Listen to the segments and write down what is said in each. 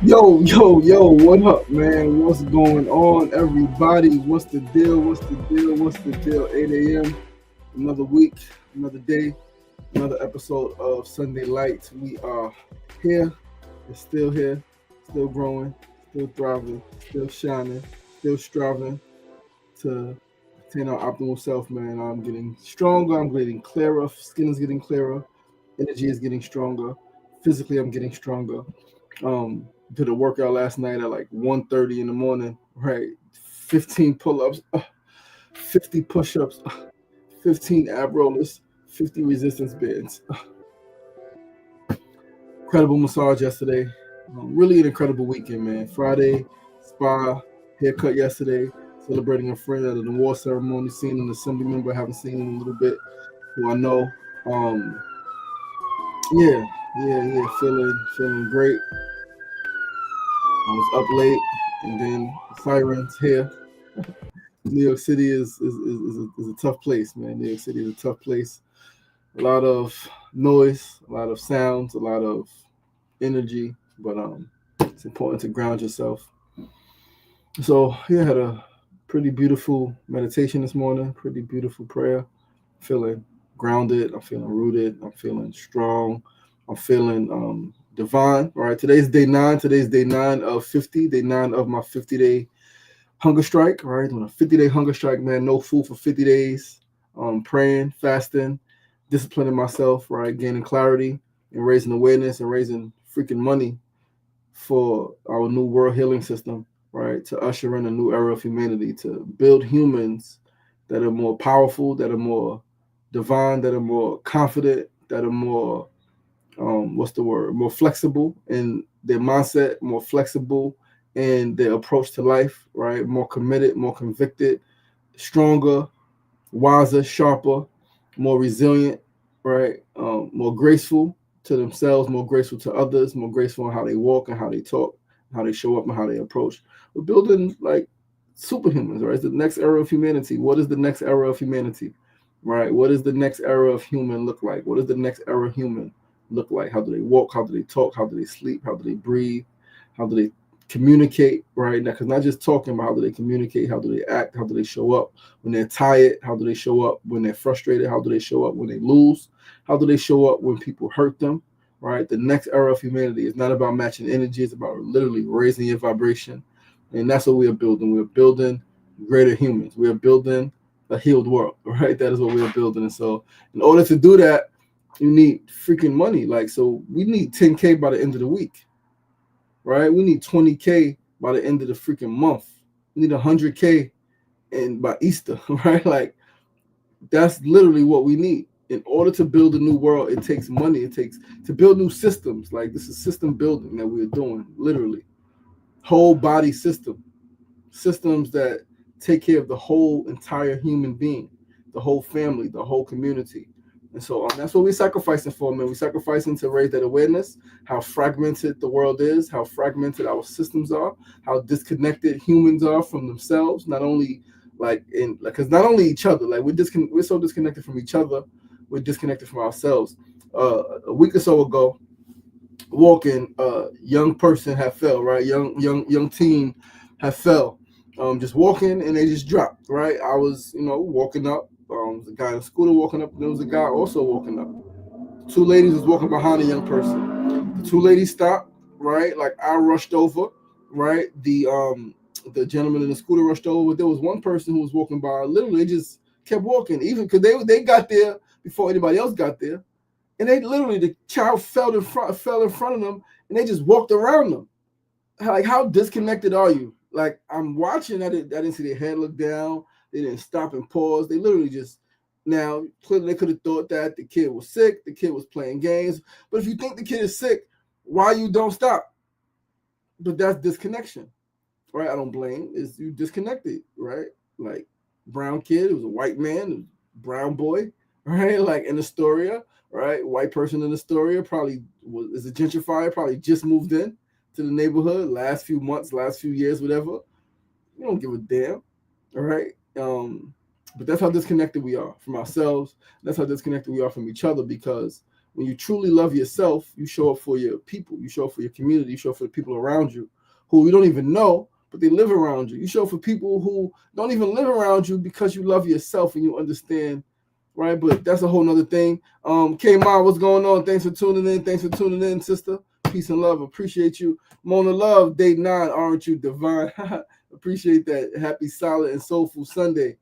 Yo, what up, man? What's going on, everybody? What's the deal? What's the deal? What's the deal? 8 a.m., another week, another day, another episode of Sunday Lights. We are here, it's still here, still growing, still thriving, still shining, still striving to attain our optimal self, man. I'm getting stronger, I'm getting clearer, skin is getting clearer, energy is getting stronger, physically, I'm getting stronger. Did a workout last night at like 1:30 in the morning, right? 15 pull-ups, 50 push-ups, 15 ab rollers, 50 resistance bands. Incredible massage yesterday. Really an incredible weekend, man. Friday, spa, haircut yesterday, celebrating a friend at an award ceremony, seeing an assembly member I haven't seen in a little bit, who I know. Um, yeah, yeah, feeling great. I was up late, and then sirens here. New York City is a tough place, man. New York City is a tough place. A lot of noise, a lot of sounds, a lot of energy, but it's important to ground yourself. So yeah, I had a pretty beautiful meditation this morning, pretty beautiful prayer. Feeling grounded, I'm feeling rooted, I'm feeling strong, I'm feeling divine. All right, today's day nine. Today's day nine of 50, day nine of my 50-day hunger strike, right? On a 50-day hunger strike, man, no food for 50 days. Praying, fasting, disciplining myself, right? Gaining clarity and raising awareness and raising freaking money for our new world healing system, right? To usher in a new era of humanity, to build humans that are more powerful, that are more divine, that are more confident, that are more what's the word? More flexible in their mindset, more flexible in their approach to life, right? More committed, more convicted, stronger, wiser, sharper, more resilient, right? More graceful to themselves, more graceful to others, more graceful in how they walk and how they talk, how they show up and how they approach. We're building like superhumans, right? It's the next era of humanity. What is the next era of humanity? Right? What does the next era of human look like? What does the next era of human look like? How do they walk? How do they talk? How do they sleep? How do they breathe? How do they communicate? Right? Because not just talking about how do they communicate, how do they act, how do they show up when they're tired, how do they show up when they're frustrated, how do they show up when they lose, how do they show up when people hurt them, right? The next era of humanity is not about matching energy, it's about literally raising your vibration. And that's what we are building. We're building greater humans. We are building a healed world, right? That is what we are building. And so in order to do that, you need freaking money. Like, so we need 10K by the end of the week, right? We need 20K by the end of the freaking month. We need 100K and by Easter, right? Like, that's literally what we need. In order to build a new world, it takes money. It takes to build new systems. Like, this is system building that we're doing, literally. Whole body systems that take care of the whole entire human being, the whole family, the whole community. And so that's what we're sacrificing for, man. We're sacrificing to raise that awareness, how fragmented the world is, how fragmented our systems are, how disconnected humans are from themselves, not only like in like because not only each other, like we're so disconnected from each other, we're disconnected from ourselves. A week or so ago, walking, young person had fell, right? Young teen had fell. Just walking and they just dropped, right? I was, walking up. The guy in the scooter walking up, and there was a guy also walking up. Two ladies was walking behind a young person. The two ladies stopped, right? Like I rushed over, right? The gentleman in the scooter rushed over, but there was one person who was walking by. Literally, just kept walking, even because they got there before anybody else got there, and they literally the child fell in front of them, and they just walked around them. Like, how disconnected are you? Like, I'm watching, I didn't see their head look down. They didn't stop and pause. They literally just, now clearly they could have thought that the kid was sick, the kid was playing games. But if you think the kid is sick, why you don't stop? But that's disconnection, right? I don't blame. Is you disconnected, right? Like, brown kid, it was a white man, brown boy, right? Like in Astoria, right? White person in Astoria probably is a gentrifier, probably just moved in to the neighborhood last few months, last few years, whatever. You don't give a damn, all right? But that's how disconnected we are from ourselves. That's how disconnected we are from each other because When you truly love yourself, you show up for your people, you show up for your community, you show up for the people around you who you don't even know, but they live around you. You show up for people who don't even live around you because you love yourself and you understand, right? But that's a whole nother thing. K-Mon, what's going on? Thanks for tuning in. Thanks for tuning in, sister. Peace and love. Appreciate you. Mona Love, day 9, aren't you divine? Appreciate that. Happy, solid, and soulful Sunday.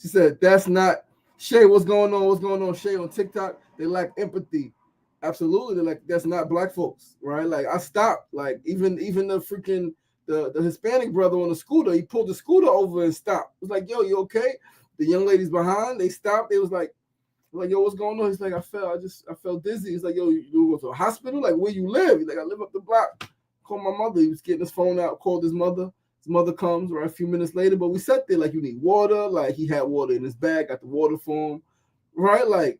She said, that's not Shay. What's going on? What's going on, Shay? On TikTok, they lack empathy. Absolutely. They're like, that's not black folks, right? Like, I stopped. Like, even the freaking the Hispanic brother on the scooter, he pulled the scooter over and stopped. It was like, yo, you okay? The young ladies behind, they stopped. They was like, yo, what's going on? He's like, I felt dizzy. He's like, yo, you go to a hospital? Like, where you live? He's like, I live up the block. Called my mother. He was getting his phone out, called his mother. His mother comes, right, a few minutes later, but we sat there like, you need water. Like, he had water in his bag, got the water for him, right? Like,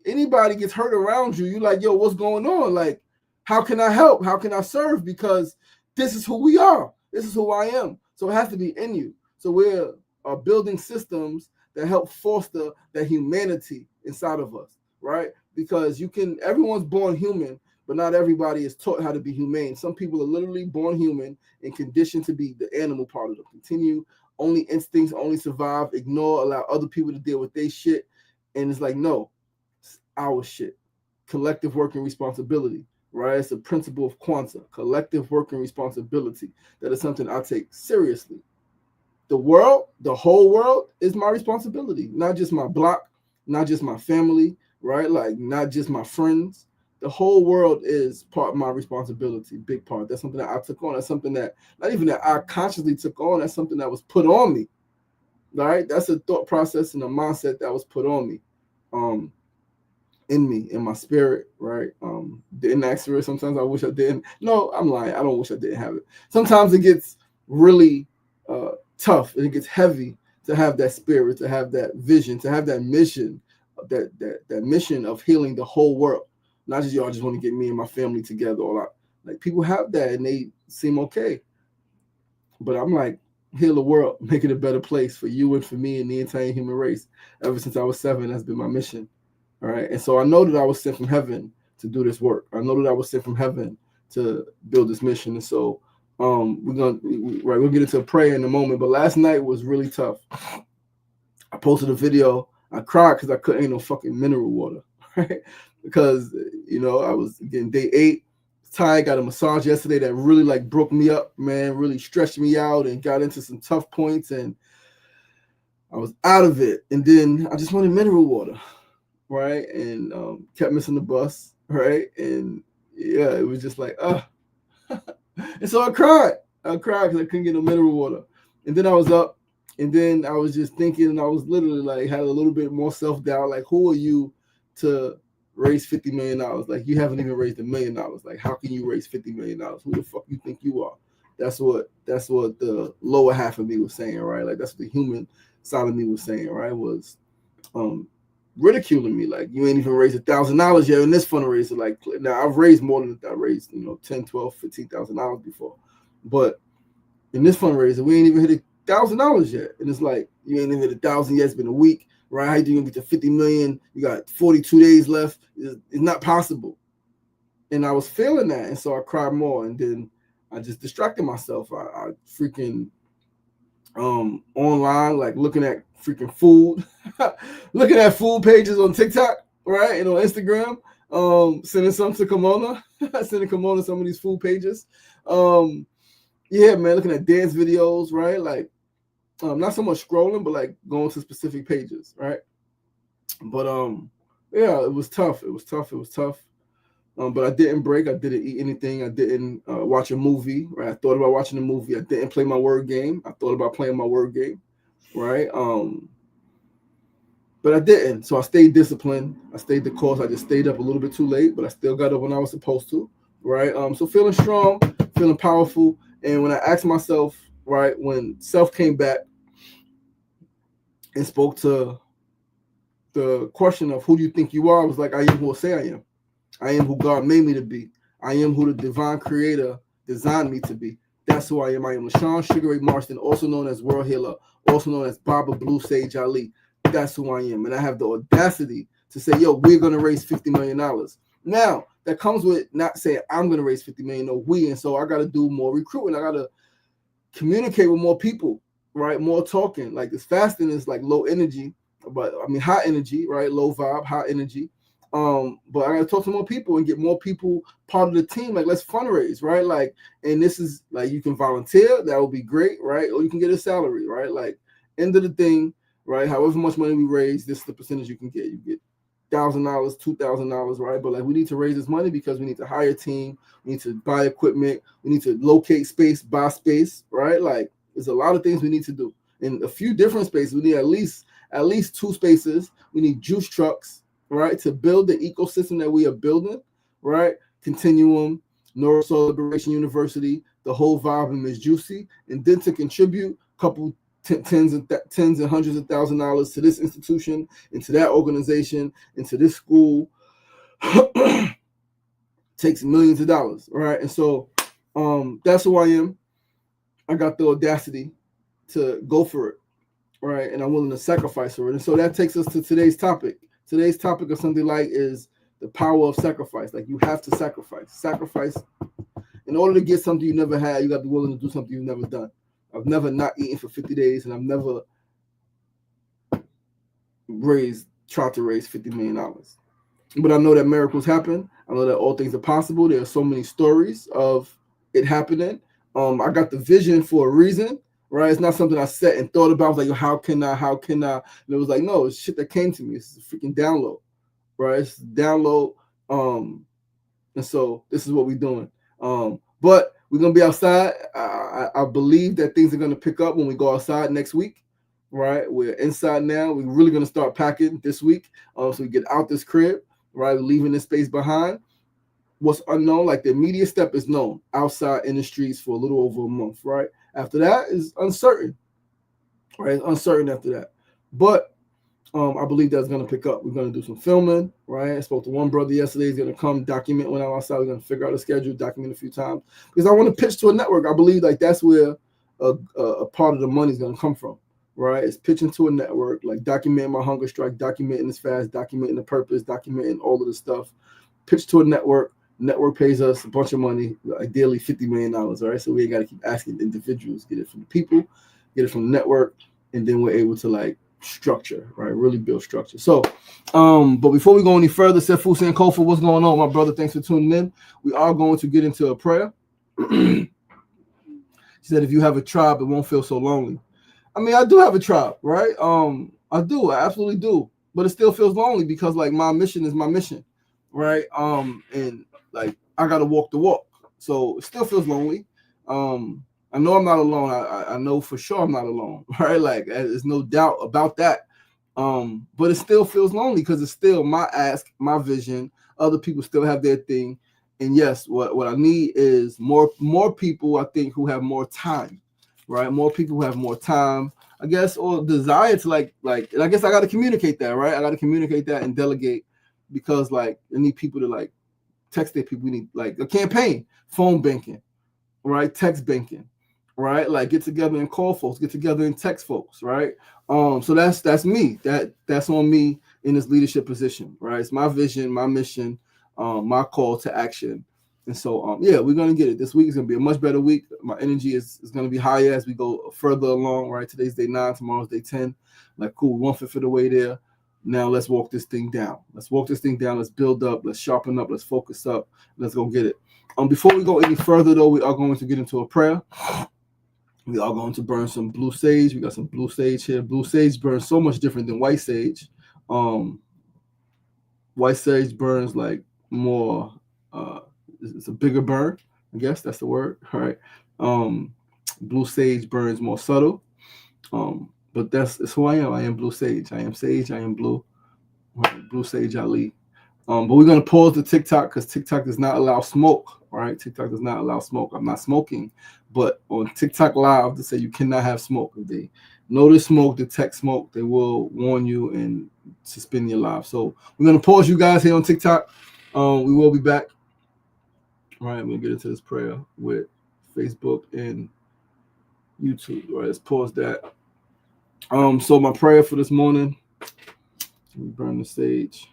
anybody gets hurt around you, you like, yo, what's going on? Like, how can I help? How can I serve? Because this is who we are. This is who I am. So it has to be in you. So we're building systems that help foster that humanity inside of us, right? Because everyone's born human, but not everybody is taught how to be humane. Some people are literally born human and conditioned to be the animal part of them. Continue, only instincts, only survive, ignore, allow other people to deal with their shit. And it's like, no, it's our shit. Collective working responsibility, right? It's a principle of Quanta, collective working responsibility. That is something I take seriously. The world, the whole world is my responsibility, not just my block, not just my family, right? Like, not just my friends. The whole world is part of my responsibility, big part. That's something that I took on. That's something that, not even that I consciously took on, that's something that was put on me, right? That's a thought process and a mindset that was put on me, in me, in my spirit, right? Didn't ask for it. Sometimes I wish I didn't. No, I'm lying. I don't wish I didn't have it. Sometimes it gets really tough and it gets heavy to have that spirit, to have that vision, to have that mission, that mission of healing the whole world. Not just, y'all just want to get me and my family together. Or like people have that and they seem okay. But I'm like, heal the world, make it a better place for you and for me and the entire human race. Ever since I was 7, that's been my mission. All right. And so I know that I was sent from heaven to do this work. I know that I was sent from heaven to build this mission. And so we'll get into a prayer in a moment. But last night was really tough. I posted a video. I cried because I couldn't get no fucking mineral water, right? Because, I was getting day 8. Tired, got a massage yesterday that really like broke me up, man, really stretched me out and got into some tough points, and I was out of it. And then I just wanted mineral water, right? And kept missing the bus, right? And yeah, it was just like, and so I cried because I couldn't get no mineral water. And then I was up, and then I was just thinking, and I was literally like, had a little bit more self-doubt, like, who are you to raise $50 million? Like, you haven't even raised $1 million. Like, how can you raise $50 million? Who the fuck you think you are? That's what the lower half of me was saying, right? Like, that's what the human side of me was saying, right? Was ridiculing me, like, you ain't even raised $1,000 yet in this fundraiser. Like, now I've raised more than I raised, $10, $12, $15,000 before, but in this fundraiser, we ain't even hit $1,000 yet. And it's like, you ain't even hit 1,000 yet. It's been a week. Right? How you gonna get to 50 million? You got 42 days left. It's not possible. And I was feeling that, and so I cried more. And then I just distracted myself. I freaking online, like looking at freaking food, looking at food pages on TikTok, right, and on Instagram. Sending some to Kimona, sending Kimona some of these food pages. Yeah, man, looking at dance videos, right, like. Not so much scrolling, but like going to specific pages, right? But yeah, it was tough. But I didn't break. I didn't eat anything. I didn't watch a movie, right? I thought about watching a movie. I didn't play my word game. I thought about playing my word game, right? But I didn't. So I stayed disciplined. I stayed the course. I just stayed up a little bit too late, but I still got up when I was supposed to, right? So feeling strong, feeling powerful. And when I asked myself, right, when self came back and spoke to the question of who do you think you are, I was like, I am who I say I am. I am who God made me to be. I am who the divine creator designed me to be. That's who I am. I am LaShawn Sugar Ray Marston, also known as World Healer, also known as Baba Blue Sage Ali. That's who I am. And I have the audacity to say, yo, we're going to raise $50 million. Now, that comes with not saying I'm going to raise $50 million, no, we. And so I got to do more recruiting. I got to communicate with more people, right? More talking. Like this fasting is like low energy, but I mean, high energy, right? Low vibe, high energy. But I got to talk to more people and get more people part of the team. Like, let's fundraise, right? Like, and this is like, you can volunteer. That would be great, right? Or you can get a salary, right? Like, end of the thing, right? However much money we raise, this is the percentage you can get. You get $1,000, $2,000, right? But like, we need to raise this money because we need to hire a team, we need to buy equipment, we need to locate space, buy space, right? Like, there's a lot of things we need to do in a few different spaces. We need at least 2 spaces. We need juice trucks, right, to build the ecosystem that we are building, right? Continuum, Neurosoul Liberation University, the whole vibe in Miss Juicy, and then to contribute a couple tens and hundreds of $1,000s to this institution, into that organization, into this school, takes millions of dollars, right? And so that's who I am. I got the audacity to go for it, right? And I'm willing to sacrifice for it. And so that takes us to today's topic. Today's topic of Sunday Light is the power of sacrifice. Like, you have to sacrifice. Sacrifice. In order to get something you never had, you got to be willing to do something you've never done. I've never not eaten for 50 days, and I've never tried to raise $50 million. But I know that miracles happen. I know that all things are possible. There are so many stories of it happening. I got the vision for a reason, right? It's not something I sat and thought about. I was like, how can I? And it was like, no, it's shit that came to me. It's a freaking download, right? It's a download. And so this is what we're doing. But we're going to be outside. I believe that things are going to pick up when we go outside next week, right? We're inside now. We're really going to start packing this week. So we get out this crib, right? We're leaving this space behind. What's unknown, like the immediate step is known, outside in the streets for a little over a month, right? After that is uncertain, right? It's uncertain after that. But I believe that's going to pick up. We're going to do some filming, right? I spoke to one brother yesterday. He's going to come document when I'm outside. We're going to figure out a schedule, document a few times. Because I want to pitch to a network. I believe like that's where a part of the money is going to come from, right? It's pitching to a network, like documenting my hunger strike, documenting this fast, documenting the purpose, documenting all of the stuff. Pitch to a network. Network pays us a bunch of money, ideally $50 million, all right? So we ain't got to keep asking individuals. Get it from the people, get it from the network, and then we're able to like structure, right? Really build structure. So, but before we go any further, Sefu Sankofa, what's going on, my brother? Thanks for tuning in. We are going to get into a prayer. She said, if you have a tribe, it won't feel so lonely. I mean, I do have a tribe, right? I do, I absolutely do, but it still feels lonely because like my mission is my mission, right? And like I gotta walk the walk, so it still feels lonely. I know I'm not alone. I know for sure I'm not alone, right? Like there's no doubt about that. But it still feels lonely because it's still my ask, my vision. Other people still have their thing, and yes, what I need is more people. I think who have more time, right? More people who have more time, I guess, or desire to like. And I guess I got to communicate that, right? I got to communicate that and delegate because like I need people to like text their people. We need like a campaign, phone banking, right? Text banking, right? Like get together and call folks, get together and text folks, right? So that's me. That's on me in this leadership position, right? It's my vision, my mission, my call to action. And so yeah, we're gonna get it. This week is gonna be a much better week. My energy is gonna be higher as we go further along, right? Today's day 9, tomorrow's day 10. Like cool, 1/5 of the way there. Now let's walk this thing down. Let's build up, let's sharpen up, let's focus up, let's go get it. Before we go any further though, we are going to get into a prayer. We are going to burn some blue sage. We got some blue sage here. Blue sage burns so much different than white sage. White sage burns like more, it's a bigger burn, I guess that's the word, all right? Blue sage burns more subtle. But it's who I am. I am blue sage. I am sage. I am blue. Blue sage Ali. But we're going to pause the TikTok because TikTok does not allow smoke, right? TikTok does not allow smoke. I'm not smoking. But on TikTok Live, they say you cannot have smoke. If they notice smoke, detect smoke, they will warn you and suspend your live. So we're going to pause you guys here on TikTok. We will be back. All right, we'll get into this prayer with Facebook and YouTube. All right, let's pause that. So my prayer for this morning, let me burn the sage.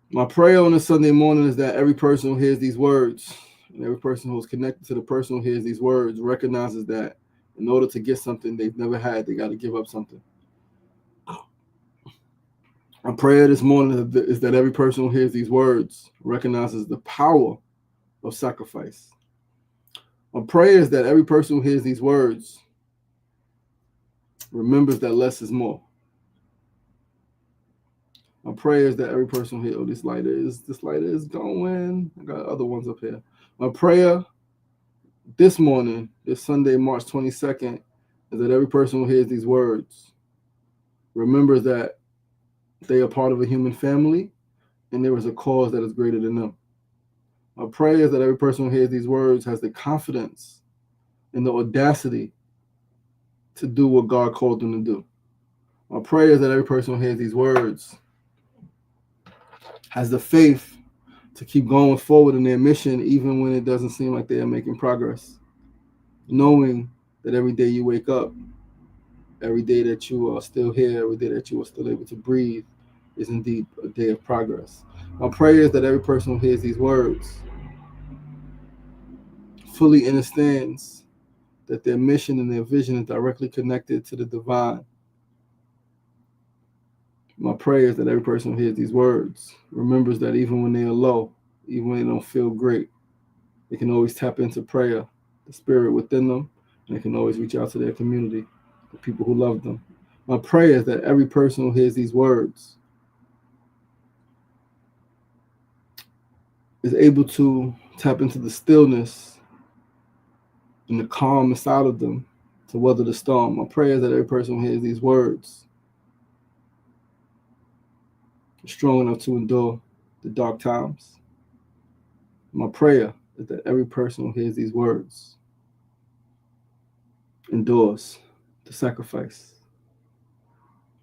My prayer on this Sunday morning is that every person who hears these words, and every person who is connected to the person who hears these words, recognizes that in order to get something they've never had, they got to give up something. My prayer this morning is that every person who hears these words recognizes the power of sacrifice. My prayer is that every person who hears these words remembers that less is more. My prayer is that every person who hears, this lighter is going. I got other ones up here. My prayer this morning, this Sunday, March 22nd, is that every person who hears these words remembers that they are part of a human family and there is a cause that is greater than them. My prayer is that every person who hears these words has the confidence and the audacity to do what God called them to do. My prayer is that every person who hears these words has the faith to keep going forward in their mission, even when it doesn't seem like they are making progress. Knowing that every day you wake up, every day that you are still here, every day that you are still able to breathe is indeed a day of progress. My prayer is that every person who hears these words fully understands that their mission and their vision is directly connected to the divine. My prayer is that every person who hears these words remembers that even when they are low, even when they don't feel great, they can always tap into prayer, the spirit within them, and they can always reach out to their community, the people who love them. My prayer is that every person who hears these words is able to tap into the stillness and the calm inside of them to weather the storm. My prayer is that every person who hears these words is strong enough to endure the dark times. My prayer is that every person who hears these words endures the sacrifice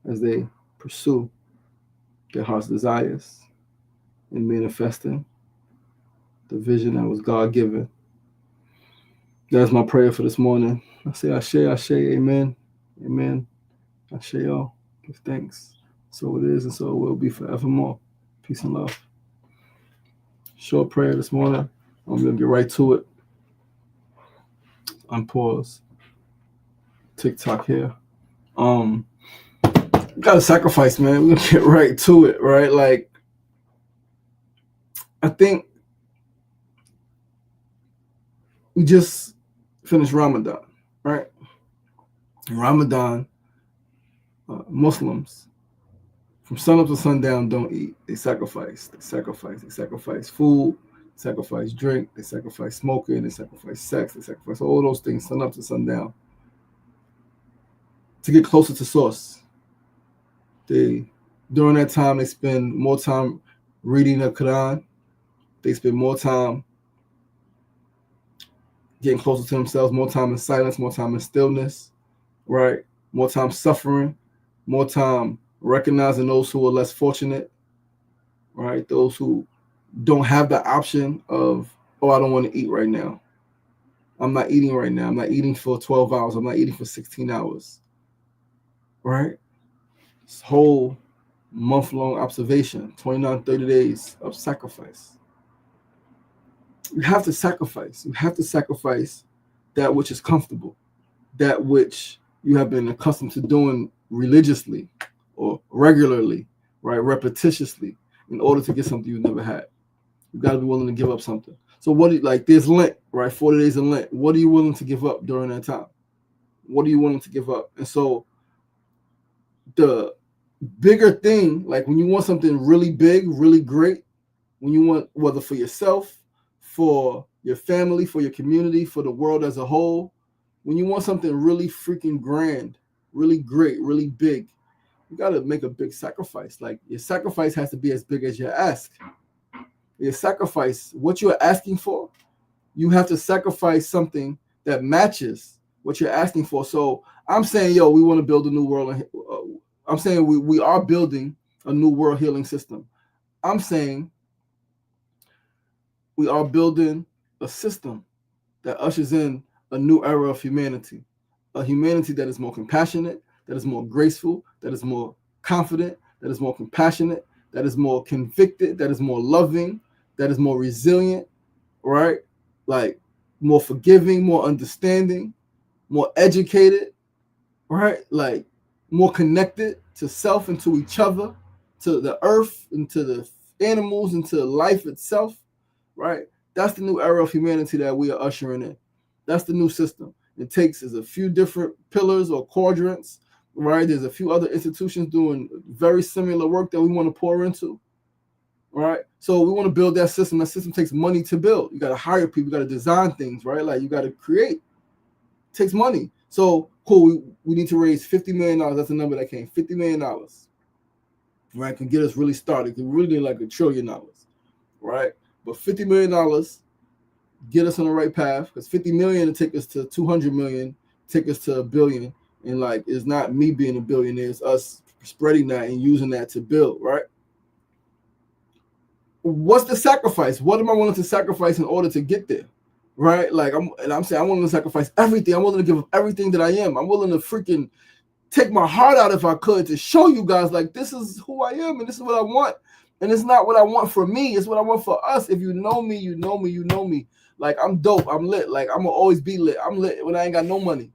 as they pursue their heart's desires and manifesting the vision that was God-given. That's my prayer for this morning. I say Ashe, amen, amen, Ashe, all. Give thanks. So it is and so it will be forevermore. Peace and love. Short prayer this morning. I'm going to get right to it. Unpause. TikTok here. Gotta sacrifice, man. We're gonna get right to it, right? Like, I think we just finished Ramadan, right? Ramadan, Muslims from sunup to sundown don't eat. They sacrifice. They sacrifice. They sacrifice food. They sacrifice drink. They sacrifice smoking. They sacrifice sex. They sacrifice all those things, sunup to sundown, to get closer to source. During that time, they spend more time reading the Quran. They spend more time getting closer to themselves, more time in silence, more time in stillness, right? More time suffering, more time recognizing those who are less fortunate, right? Those who don't have the option of, oh, I don't want to eat right now. I'm not eating right now. I'm not eating for 12 hours. I'm not eating for 16 hours, right? This whole month-long observation, 29, 30 days of sacrifice. You have to sacrifice. You have to sacrifice that which is comfortable, that which you have been accustomed to doing religiously or regularly, right, repetitiously, in order to get something you've never had. You've got to be willing to give up something. So what do you, like, there's Lent, right, 40 days of Lent. What are you willing to give up during that time? What are you willing to give up? And so the bigger thing, like when you want something really big, really great, when you want, whether for yourself, for your family, for your community, for the world as a whole, when you want something really freaking grand, really great, really big, you got to make a big sacrifice. Like, your sacrifice has to be as big as your ask. Your sacrifice, what you're asking for, you have to sacrifice something that matches what you're asking for. So I'm saying, we want to build a new world. I'm saying we are building a new world healing system. I'm saying we are building a system that ushers in a new era of humanity, a humanity that is more compassionate, that is more graceful, that is more confident, that is more compassionate, that is more convicted, that is more loving, that is more resilient, right? Like more forgiving, more understanding, more educated, right? Like more connected to self and to each other, to the earth and to the animals and to life itself, right? That's the new era of humanity that we are ushering in. That's the new system. It takes is a few different pillars or quadrants, right? There's a few other institutions doing very similar work that we want to pour into, right? So we want to build that system. That system takes money to build. You got to hire people. You got to design things, right? Like you got to create. It takes money. So cool. We need to raise $50 million. That's the number that came. $50 million, right? Can get us really started. We really need like $1 trillion, right? But $50 million get us on the right path, because 50 million to take us to 200 million, take us to $1 billion. And like, it's not me being a billionaire, it's us spreading that and using that to build, right? What's the sacrifice? What am I willing to sacrifice in order to get there? Right? Like I'm saying I'm willing to sacrifice everything. I'm willing to give up everything that I am. I'm willing to freaking take my heart out if I could, to show you guys like this is who I am and this is what I want. And it's not what I want for me, it's what I want for us. If you know me, you know me, you know me. Like I'm dope, I'm lit. Like I'm gonna always be lit. I'm lit when I ain't got no money.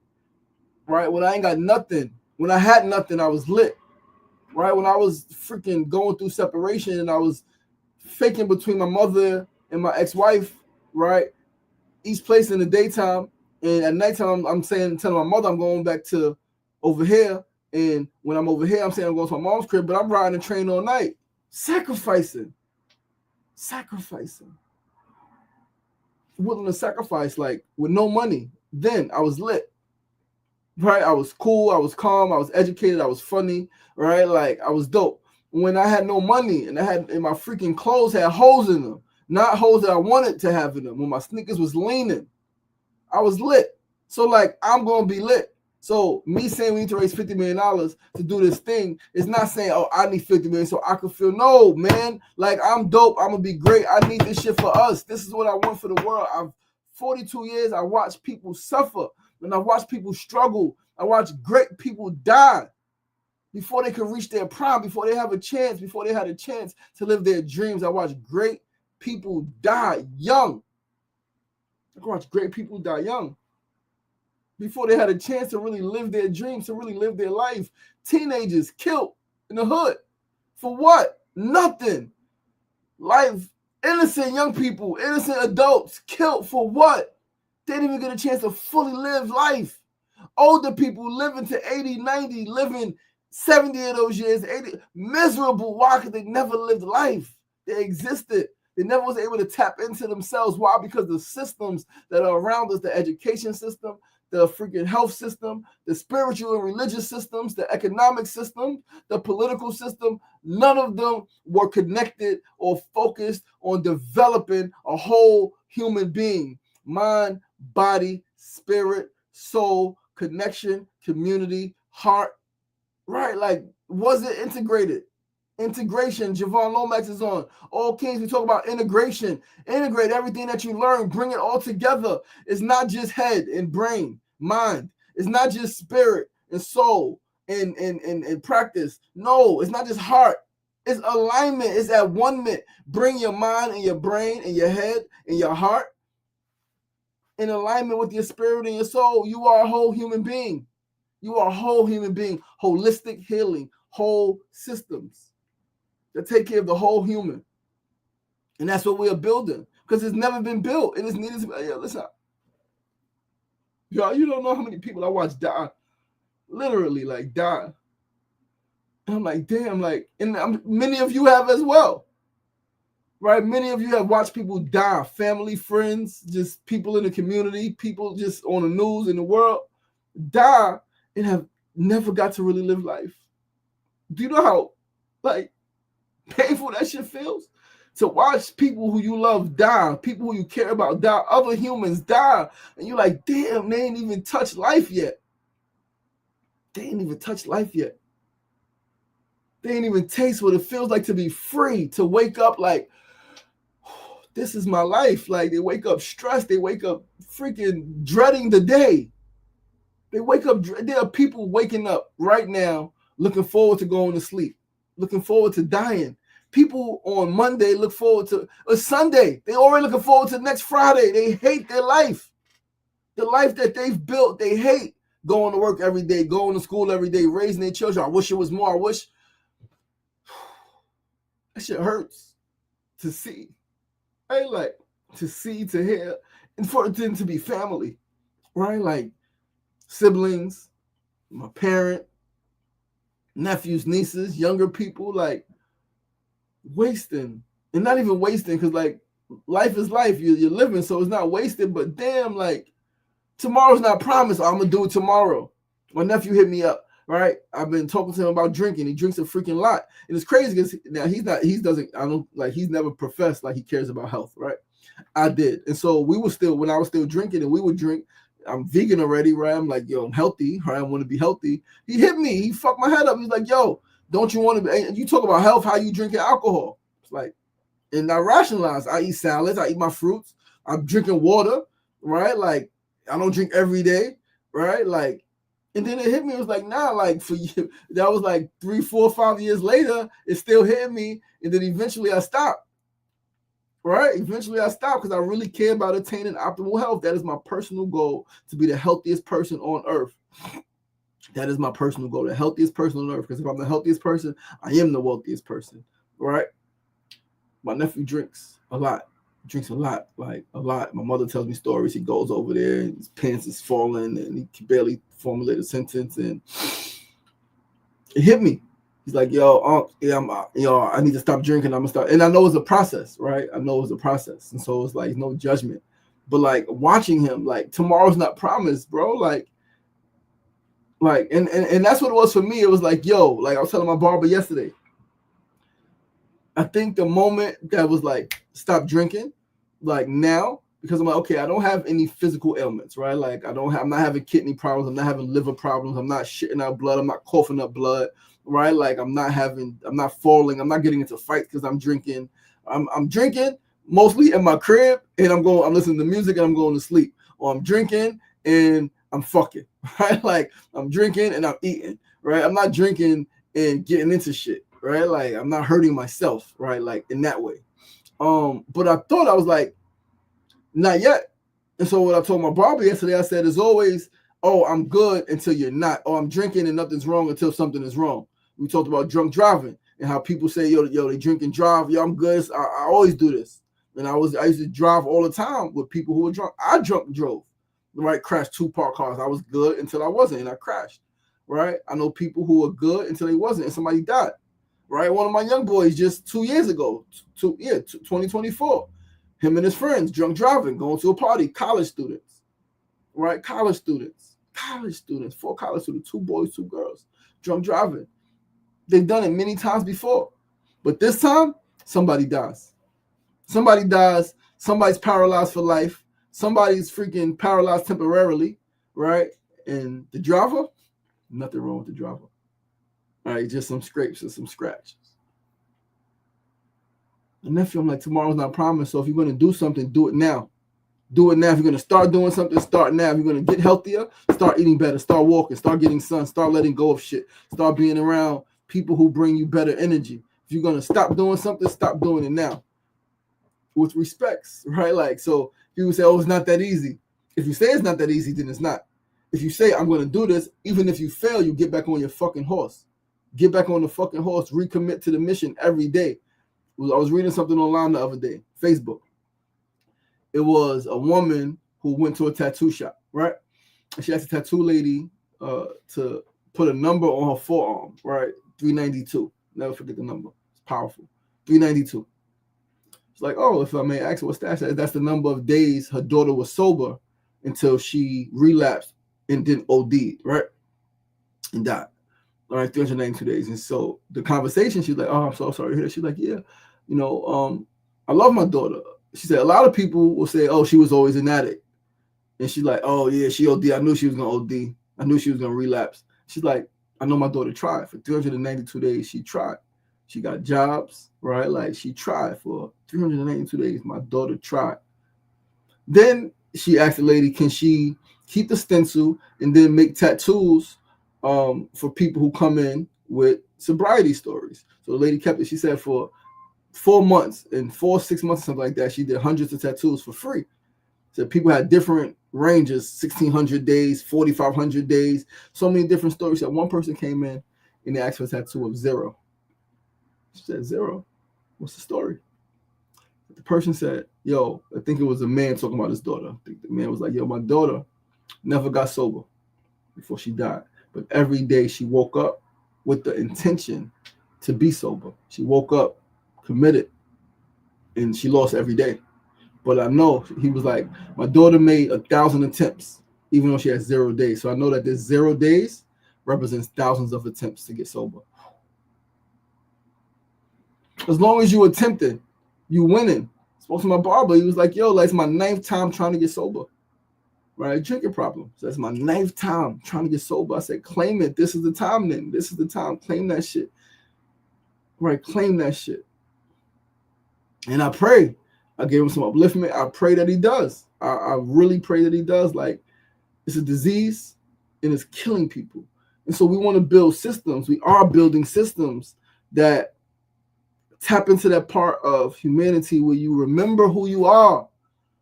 Right? When I ain't got nothing. When I had nothing, I was lit. Right? When I was freaking going through separation and I was faking between my mother and my ex-wife, right? Each place in the daytime, and at nighttime I'm telling my mother I'm going back to over here, and when I'm over here I'm saying I'm going to my mom's crib, but I'm riding the train all night, sacrificing, willing to sacrifice, like with no money. Then I was lit, right? I was cool, I was calm, I was educated, I was funny, right? Like I was dope. When I had no money and my freaking clothes had holes in them, not holes that I wanted to have in them. When my sneakers was leaning, I was lit. So like, I'm going to be lit. So me saying we need to raise $50 million to do this thing is not saying, oh, I need 50 million so I can feel, no, man, like I'm dope. I'm going to be great. I need this shit for us. This is what I want for the world. I've 42 years. I watched people suffer and I watched people struggle. I watched great people die before they could reach their prime, before they have a chance, before they had a chance to live their dreams. I watched great people die young. I watched great people die young before they had a chance to really live their dreams, to really live their life. Teenagers killed in the hood. For what? Nothing. Life, innocent young people, innocent adults killed for what? They didn't even get a chance to fully live life. Older people living to 80, 90, living 70 of those years, 80, miserable. Why? Because they never lived life. They existed. They never was able to tap into themselves. Why? Because the systems that are around us, the education system, the freaking health system, the spiritual and religious systems, the economic system, the political system, none of them were connected or focused on developing a whole human being. Mind, body, spirit, soul, connection, community, heart, right? Like, was it integrated? Integration. Javon Lomax is on. All Kings, we talk about integration. Integrate everything that you learn. Bring it all together. It's not just head and brain, mind. It's not just spirit and soul and practice. No, it's not just heart. It's alignment. It's at one-ment. Bring your mind and your brain and your head and your heart in alignment with your spirit and your soul. You are a whole human being. You are a whole human being. Holistic healing, whole systems that take care of the whole human. And that's what we are building, because it's never been built. It is needed to be. Yeah, listen. Y'all, you don't know how many people I watch die. Literally, like, die. And I'm like, damn, like, and many of you have as well. Right? Many of you have watched people die. Family, friends, just people in the community, people just on the news in the world die and have never got to really live life. Do you know how, like, painful that shit feels? To watch people who you love die, people who you care about die, other humans die, and you're like, damn, they ain't even touched life yet. They ain't even touched life yet. They ain't even taste what it feels like to be free, to wake up like, oh, this is my life. Like, they wake up stressed. They wake up freaking dreading the day. They wake up. There are people waking up right now looking forward to going to sleep, looking forward to dying, People on Monday look forward to a Sunday. They already looking forward to next Friday. They hate their life. The life that they've built, they hate. Going to work every day, going to school every day, raising their children. I wish it was more. I wish. That shit hurts to see. Right? Like, to see, to hear, and for them to be family. Right? Like, siblings, my parent, nephews, nieces, younger people, like, wasting. And not even wasting, because, like, life is life. You're living, so it's not wasted, but damn, like, tomorrow's not promised. I'm going to do it tomorrow. My nephew hit me up, right? I've been talking to him about drinking. He drinks a freaking lot. And it's crazy because now he's never professed like he cares about health, right? I did. And so when I was still drinking and we would drink, I'm vegan already, right? I'm like, yo, I'm healthy, right? I want to be healthy. He hit me. He fucked my head up. He's like, yo, don't you want to be, you talk about health, how you drinking alcohol? It's like, and I rationalize. I eat salads. I eat my fruits. I'm drinking water, right? Like, I don't drink every day, right? Like, and then it hit me. It was like, nah, like for you, that was like 3, 4, 5 years later, it still hit me. And then eventually I stopped, right? Eventually I stopped because I really care about attaining optimal health. That is my personal goal, to be the healthiest person on earth. That is my personal goal, the healthiest person on earth. Because if I'm the healthiest person, I am the wealthiest person, right? My nephew drinks a lot. Like a lot. My mother tells me stories. He goes over there and his pants is falling and he can barely formulate a sentence. And it hit me. He's like, yo, I need to stop drinking. I'm gonna stop. And I know it's a process, right? I know it's a process. And so it's like no judgment. But like watching him, like tomorrow's not promised, bro. Like, and that's what it was for me. It was like, yo, like I was telling my barber yesterday. I think the moment that was like, stop drinking, like now, because I'm like, okay, I don't have any physical ailments, right? Like I'm not having kidney problems. I'm not having liver problems. I'm not shitting out blood. I'm not coughing up blood, right? Like I'm not falling. I'm not getting into fights because I'm drinking. I'm drinking mostly in my crib and I'm listening to music and I'm going to sleep. Or I'm drinking and I'm fucking, right? Like I'm drinking and I'm eating, right? I'm not drinking and getting into shit. Right, like I'm not hurting myself, right? Like in that way. But I thought I was like, not yet. And so what I told my barber yesterday, I said, as always, oh, I'm good until you're not. Oh, I'm drinking and nothing's wrong until something is wrong. We talked about drunk driving and how people say, yo, they drink and drive. Yo, I'm good. I always do this. And I used to drive all the time with people who were drunk. I drove, right? Crashed 2 parked cars. I was good until I wasn't, and I crashed, right? I know people who were good until they wasn't, and somebody died. Right, one of my young boys just 2 years ago, 2024, him and his friends drunk driving, going to a party, college students, right? College students, 4 college students, 2 boys, 2 girls, drunk driving. They've done it many times before, but this time somebody dies. Somebody's paralyzed for life. Somebody's freaking paralyzed temporarily, right? And the driver, nothing wrong with the driver. All right, just some scrapes and some scratches. And nephew, I'm like, tomorrow's not promised. So if you're going to do something, do it now. Do it now. If you're going to start doing something, start now. If you're going to get healthier, start eating better, start walking, start getting sun, start letting go of shit, start being around people who bring you better energy. If you're going to stop doing something, stop doing it now. With respects, right? Like, so people say, oh, it's not that easy. If you say it's not that easy, then it's not. If you say, I'm going to do this, even if you fail, you get back on your fucking horse. Get back on the fucking horse, recommit to the mission every day. I was reading something online the other day, Facebook. It was a woman who went to a tattoo shop, right? And she asked the tattoo lady to put a number on her forearm, right? 392. Never forget the number. It's powerful. 392. It's like, oh, if I may ask her, what's that? That's the number of days her daughter was sober until she relapsed and then OD'd, right? And died. All right, 392 days. And so the conversation, she's like, oh, I'm so sorry to hear that. She's like, yeah, I love my daughter. She said, a lot of people will say, oh, she was always an addict. And she's like, oh, yeah, she OD. I knew she was going to OD. I knew she was going to relapse. She's like, I know my daughter tried. For 392 days, she tried. She got jobs, right? Like, she tried for 392 days. My daughter tried. Then she asked the lady, can she keep the stencil and then make tattoos for people who come in with sobriety stories? So the lady kept it. She said for 4 months, in 6 months, something like that, she did hundreds of tattoos for free. So people had different ranges, 1,600 days, 4,500 days, so many different stories. So one person came in and they asked for a tattoo of 0. She said, 0? What's the story? The person said, yo, I think it was a man talking about his daughter. I think the man was like, yo, my daughter never got sober before she died. But every day she woke up with the intention to be sober. She woke up committed, and she lost every day. But I know, he was like, my daughter made 1,000 attempts, even though she had 0 days. So I know that this 0 days represents thousands of attempts to get sober. As long as you attempted, you winning. Spoke to my barber. He was like, yo, like, it's my 9th time trying to get sober. Right? Drinking problem. So that's my 9th time trying to get sober. I said, claim it. This is the time then. This is the time. Claim that shit. Right? Claim that shit. And I pray. I gave him some upliftment. I pray that he does. I really pray that he does. Like, it's a disease and it's killing people. And so we want to build systems. We are building systems that tap into that part of humanity where you remember who you are.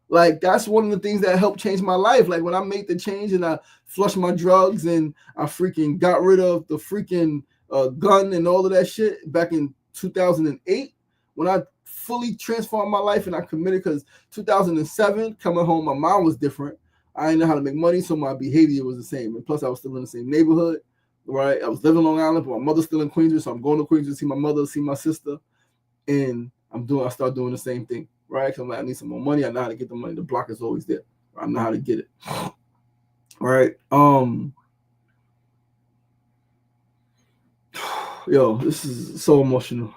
Like, that's one of the things that helped change my life. Like, when I made the change and I flushed my drugs and I freaking got rid of the freaking gun and all of that shit back in 2008, when I fully transformed my life and I committed, because 2007, coming home, my mom was different. I didn't know how to make money, so my behavior was the same. And plus, I was still in the same neighborhood, right? I was living in Long Island, but my mother's still in Queens, so I'm going to Queens to see my mother, see my sister, and I start doing the same thing, right? Because I'm like, I need some more money. I know how to get the money. The block is always there. I know how to get it. All right. Yo, this is so emotional.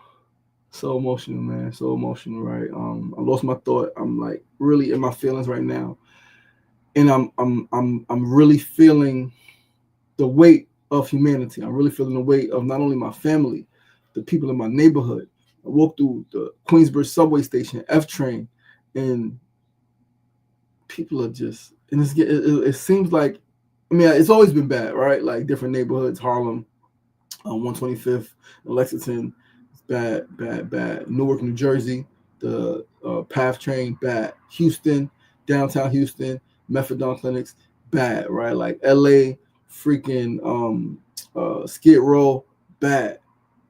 So emotional, man. So emotional, right? I lost my thought. I'm like really in my feelings right now. And I'm really feeling the weight of humanity. I'm really feeling the weight of not only my family, the people in my neighborhood. I walked through the Queensbridge subway station, F train, and people are just, and it seems like, I mean, it's always been bad, right? Like different neighborhoods, Harlem, 125th, Lexington, it's bad. Newark, New Jersey, the PATH train, bad. Houston, downtown Houston, methadone clinics, bad, right? Like LA, freaking Skid Row, bad.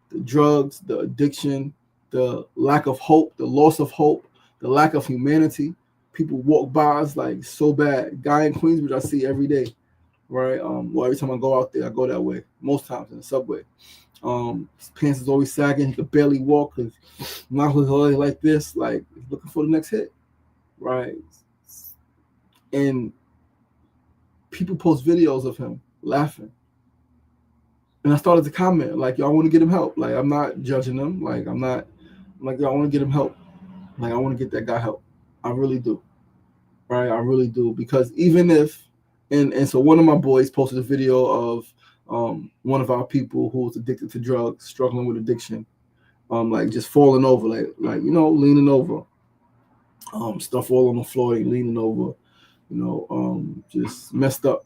The drugs, the addiction, the lack of hope, the loss of hope, the lack of humanity. People walk by us like so bad. Guy in Queensbridge I see every day, right? Well, every time I go out there, I go that way. Most times in the subway. His pants is always sagging. He could barely walk because mouth was always like this, like looking for the next hit, right? And people post videos of him laughing. And I started to comment, like, y'all want to get him help. Like, I'm not judging him. Like, I'm like, y'all want to get him help. Like, I want to get that guy help. I really do. Right? I really do. Because even if, and so one of my boys posted a video of one of our people who was addicted to drugs, struggling with addiction, like just falling over, like leaning over, stuff all on the floor, leaning over, just messed up.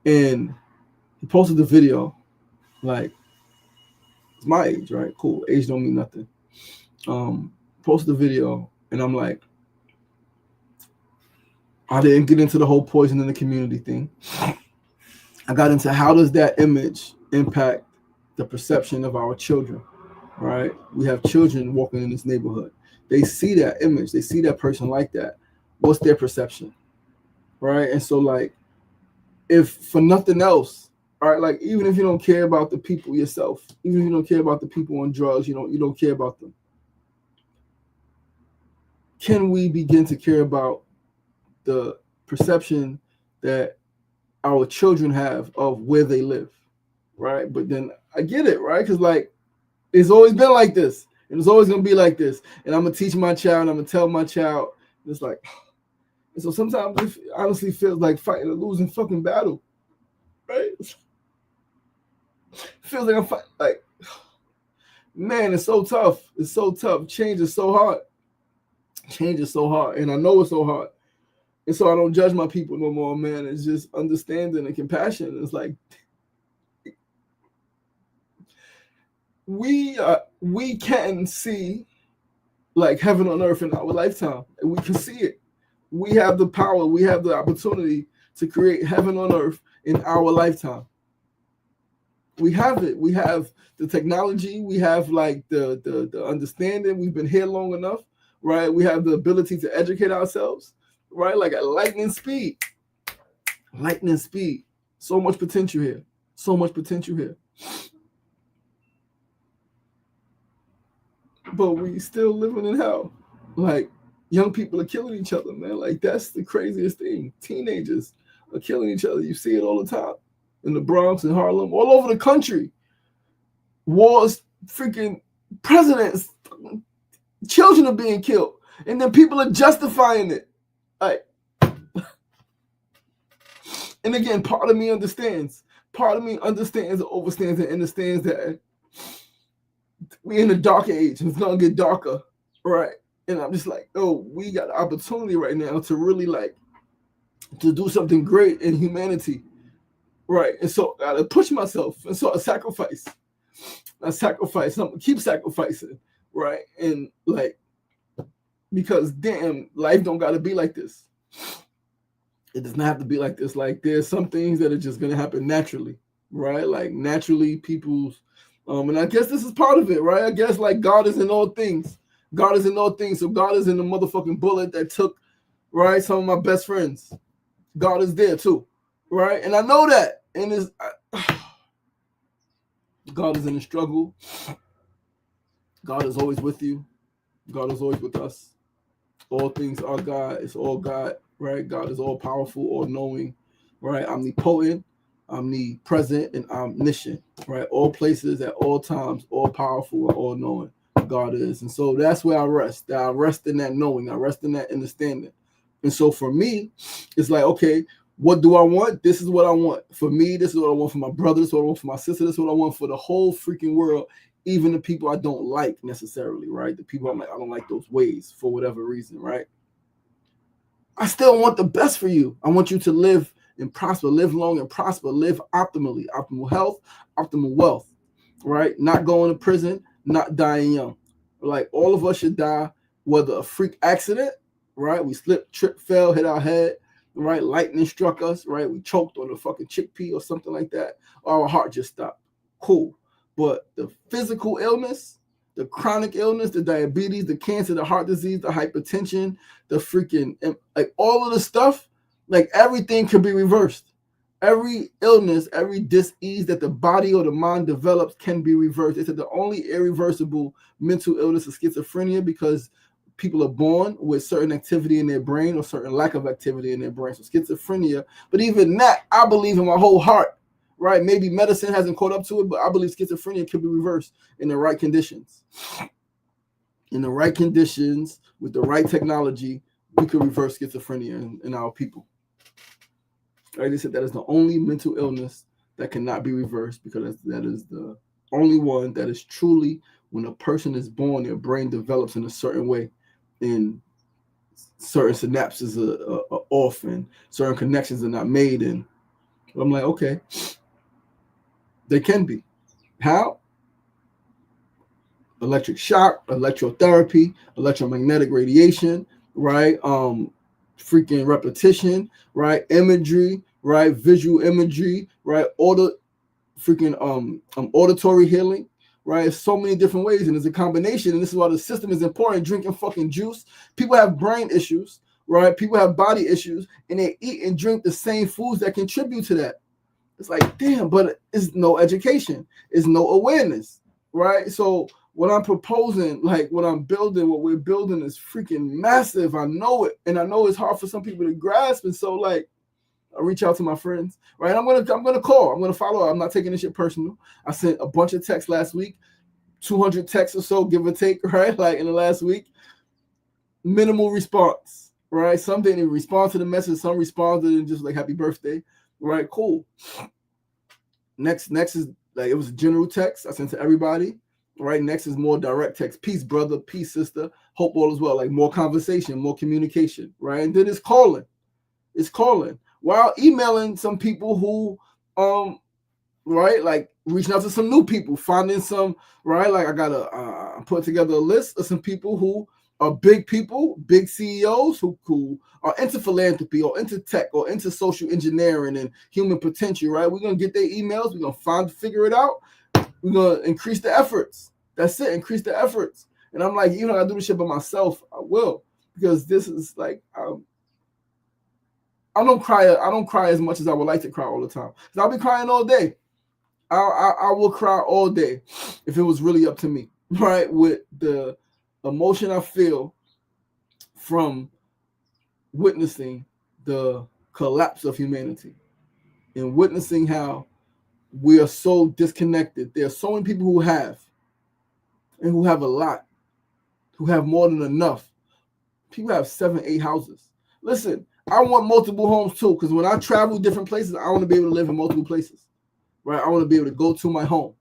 And he posted the video, like, it's my age, right? Cool. Age don't mean nothing. Posted the video, and I'm like, I didn't get into the whole poison in the community thing. I got into how does that image impact the perception of our children, right? We have children walking in this neighborhood. They see that image. They see that person like that. What's their perception, right? And so, like, if for nothing else, all right, like, even if you don't care about the people yourself, even if you don't care about the people on drugs, you don't care about them. Can we begin to care about the perception that our children have of where they live, right? But then I get it, right? Because, like, it's always been like this, and it's always gonna be like this. And I'm gonna teach my child, and I'm gonna tell my child. It's like, and so sometimes it honestly feels like fighting a losing fucking battle, right? It feels like I'm fighting. Like, man, it's so tough. It's so tough. Change is so hard. Change is so hard, and I know it's so hard. And so I don't judge my people no more, man. It's just understanding and compassion. It's like we can see like heaven on earth in our lifetime, and we can see it. We have the power, we have the opportunity to create heaven on earth in our lifetime. We have it. We have the technology. We have like the understanding. We've been here long enough, right? We have the ability to educate ourselves, right? Like at lightning speed. Lightning speed. So much potential here. So much potential here. But we still living in hell. Like young people are killing each other, man. Like that's the craziest thing. Teenagers are killing each other. You see it all the time in the Bronx and Harlem, all over the country. Wars, freaking presidents, children are being killed, and then people are justifying it. Like, and again, part of me understands. Part of me understands, overstands, and understands that we're in a dark age, and it's gonna get darker, right? And I'm just like, oh, we got an opportunity right now to really like to do something great in humanity, right? And so I gotta push myself, and so I sacrifice. Keep sacrificing, right? And like, because damn, life don't gotta be like this. It does not have to be like this. Like there's some things that are just gonna happen naturally, right? Like naturally, people's and I guess this is part of it, right? I guess like God is in all things. God is in all things. So God is in the motherfucking bullet that took, right, some of my best friends. God is there too, right? And I know that. And it's God is in the struggle. God is always with you. God is always with us. All things are God. It's all God, right? God is all powerful, all knowing, right? Omnipotent, omnipresent, and omniscient, right? All places at all times, all powerful and all knowing. God is. And so that's where I rest. I rest in that knowing. I rest in that understanding. And so for me, it's like, okay, what do I want? This is what I want. For me, this is what I want for my brother. This is what I want for my sister. This is what I want for the whole freaking world. Even the people I don't like necessarily, right? The people I'm like, I don't like those ways for whatever reason, right? I still want the best for you. I want you to live and prosper, live long and prosper, live optimally, optimal health, optimal wealth, right? Not going to prison, not dying young. Like all of us should die, whether a freak accident, right? We slipped, tripped, fell, hit our head, right? Lightning struck us, right? We choked on a fucking chickpea or something like that, or our heart just stopped. Cool. But the physical illness, the chronic illness, the diabetes, the cancer, the heart disease, the hypertension, the freaking, like all of the stuff, like everything could be reversed. Every illness, every dis-ease that the body or the mind develops can be reversed. They said the only irreversible mental illness is schizophrenia because people are born with certain activity in their brain or certain lack of activity in their brain. So schizophrenia, but even that, I believe in my whole heart, right? Maybe medicine hasn't caught up to it, but I believe schizophrenia can be reversed in the right conditions. In the right conditions, with the right technology, we could reverse schizophrenia in our people. Right? They said that is the only mental illness that cannot be reversed because that is the only one that is truly, when a person is born, their brain develops in a certain way, and certain synapses are off, and certain connections are not made. And I'm like, okay, they can be. How? Electric shock, electrotherapy, electromagnetic radiation, right? Freaking repetition, right? Imagery, right? Visual imagery, right? Auditory healing, right? So many different ways, and it's a combination. And this is why the system is important. Drinking fucking juice. People have brain issues, right? People have body issues, and they eat and drink the same foods that contribute to that. It's like, damn, but it's no education, it's no awareness, right? So what I'm proposing, like what I'm building, what we're building is freaking massive. I know it, and I know it's hard for some people to grasp. And so, like, I reach out to my friends, right? I'm gonna call. I'm gonna follow up. I'm not taking this shit personal. I sent a bunch of texts last week, 200 texts or so, give or take, right? Like in the last week, minimal response, right? Some didn't respond to the message. Some responded and just like happy birthday, right? Cool. Next is like it was a general text I sent to everybody. Right, next is more direct text. Peace, brother. Peace, sister. Hope all is well. Like more conversation, more communication. Right, and then it's calling. It's calling while emailing some people who, right, like reaching out to some new people, finding some, right. Like I gotta put together a list of some people who are big people, big CEOs who are into philanthropy or into tech or into social engineering and human potential, right? We're gonna get their emails, we're gonna figure it out, we're gonna increase the efforts. That's it, increase the efforts. And I'm like, I do this shit by myself, I will, because this is like I don't cry as much as I would like to cry all the time. Because I'll be crying all day. I will cry all day if it was really up to me, right? With the emotion I feel from witnessing the collapse of humanity and witnessing how we are so disconnected. There are so many people who have a lot, who have more than enough. People have 7, 8 houses. Listen, I want multiple homes too, because when I travel different places, I want to be able to live in multiple places, right? I want to be able to go to my home,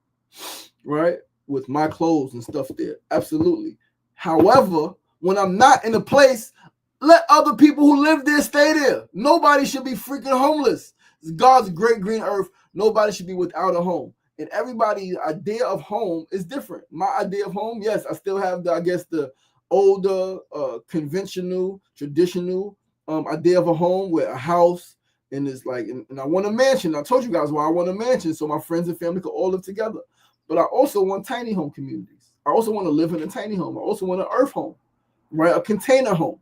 right, with my clothes and stuff there. Absolutely. However, when I'm not in a place, let other people who live there stay there. Nobody should be freaking homeless. It's God's great green earth. Nobody should be without a home. And everybody's idea of home is different. My idea of home, yes, I still have the older, conventional, traditional idea of a home with a house, and it's like, and I want a mansion. I told you guys why I want a mansion, so my friends and family could all live together. But I also want tiny home communities. I also want to live in a tiny home. I also want an earth home, right? A container home,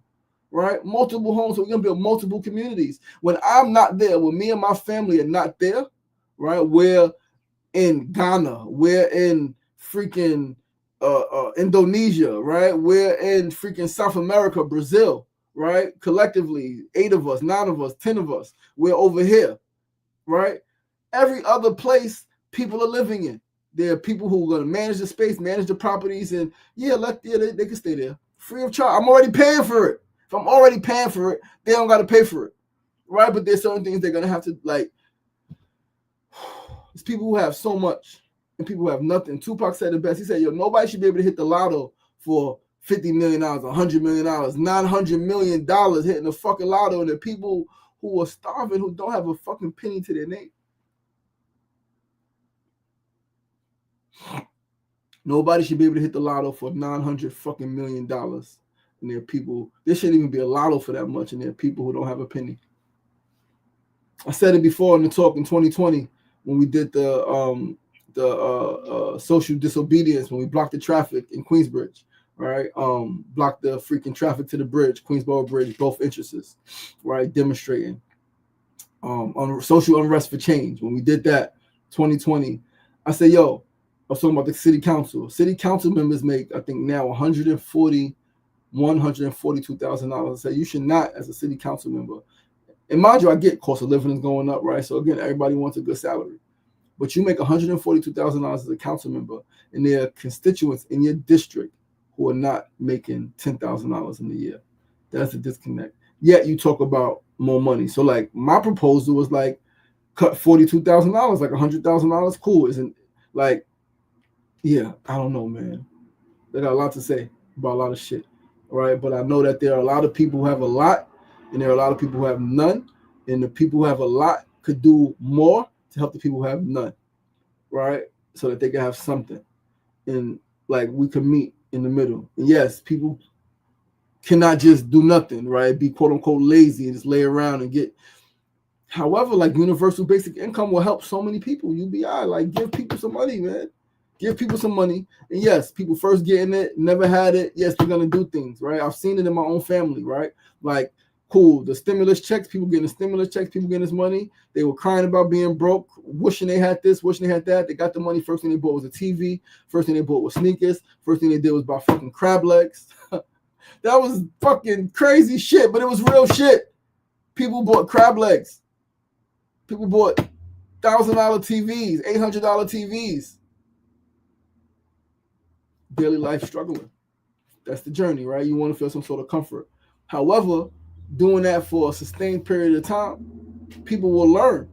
right? Multiple homes. So we're gonna build multiple communities. When I'm not there, when me and my family are not there, right? We're in Ghana. We're in freaking Indonesia, right? We're in freaking South America, Brazil, right? Collectively, 8 of us, 9 of us, 10 of us. We're over here, right? Every other place people are living in. There are people who are going to manage the space, manage the properties, and they can stay there free of charge. I'm already paying for it. If I'm already paying for it, they don't got to pay for it, right? But there's certain things they're going to have to, like, it's people who have so much and people who have nothing. Tupac said it best. He said, nobody should be able to hit the lotto for $50 million, $100 million, $900 million hitting the fucking lotto, and the people who are starving, who don't have a fucking penny to their name. Nobody should be able to hit the lotto for $900 fucking million. And there are people, there shouldn't even be a lotto for that much, and there are people who don't have a penny. I said it before in the talk in 2020 when we did the social disobedience, when we blocked the traffic in Queensbridge, right? Blocked the freaking traffic to the bridge, Queensboro Bridge, both entrances, right? Demonstrating on social unrest for change. When we did that 2020, I said, I was talking about the city council. City council members make, I think now, $142,000. I said, you should not, as a city council member. And mind you, I get cost of living is going up, right? So again, everybody wants a good salary. But you make $142,000 as a council member, and there are constituents in your district who are not making $10,000 in a year. That's a disconnect. Yet you talk about more money. So like my proposal was like cut $42,000, like $100,000. Cool, isn't like, yeah, I don't know, man. They got a lot to say about a lot of shit, right? But I know that there are a lot of people who have a lot, and there are a lot of people who have none, and the people who have a lot could do more to help the people who have none, right? So that they can have something, and like we can meet in the middle. And yes, people cannot just do nothing, right? Be quote unquote lazy and just lay around and get. However, like universal basic income will help so many people. UBI, like give people some money, man. Give people some money. And yes, people first getting it, never had it. Yes, they're gonna do things, right? I've seen it in my own family, right? Like, cool, the stimulus checks, people getting the stimulus checks, people getting this money. They were crying about being broke, wishing they had this, wishing they had that. They got the money. First thing they bought was a TV. First thing they bought was sneakers. First thing they did was buy fucking crab legs. That was fucking crazy shit, but it was real shit. People bought crab legs. People bought $1,000 TVs, $800 TVs. Daily life struggling. That's the journey, right? You want to feel some sort of comfort. However, doing that for a sustained period of time, people will learn,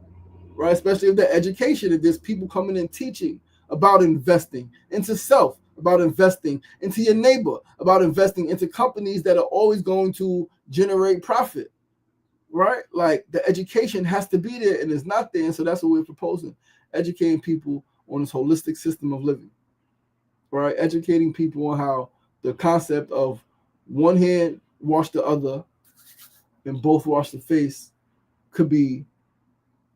right? Especially if they're education, if there's people coming and teaching about investing into self, about investing into your neighbor, about investing into companies that are always going to generate profit, right? Like the education has to be there and it's not there. And so that's what we're proposing, educating people on this holistic system of living, right? Educating people on how the concept of one hand wash the other and both wash the face could be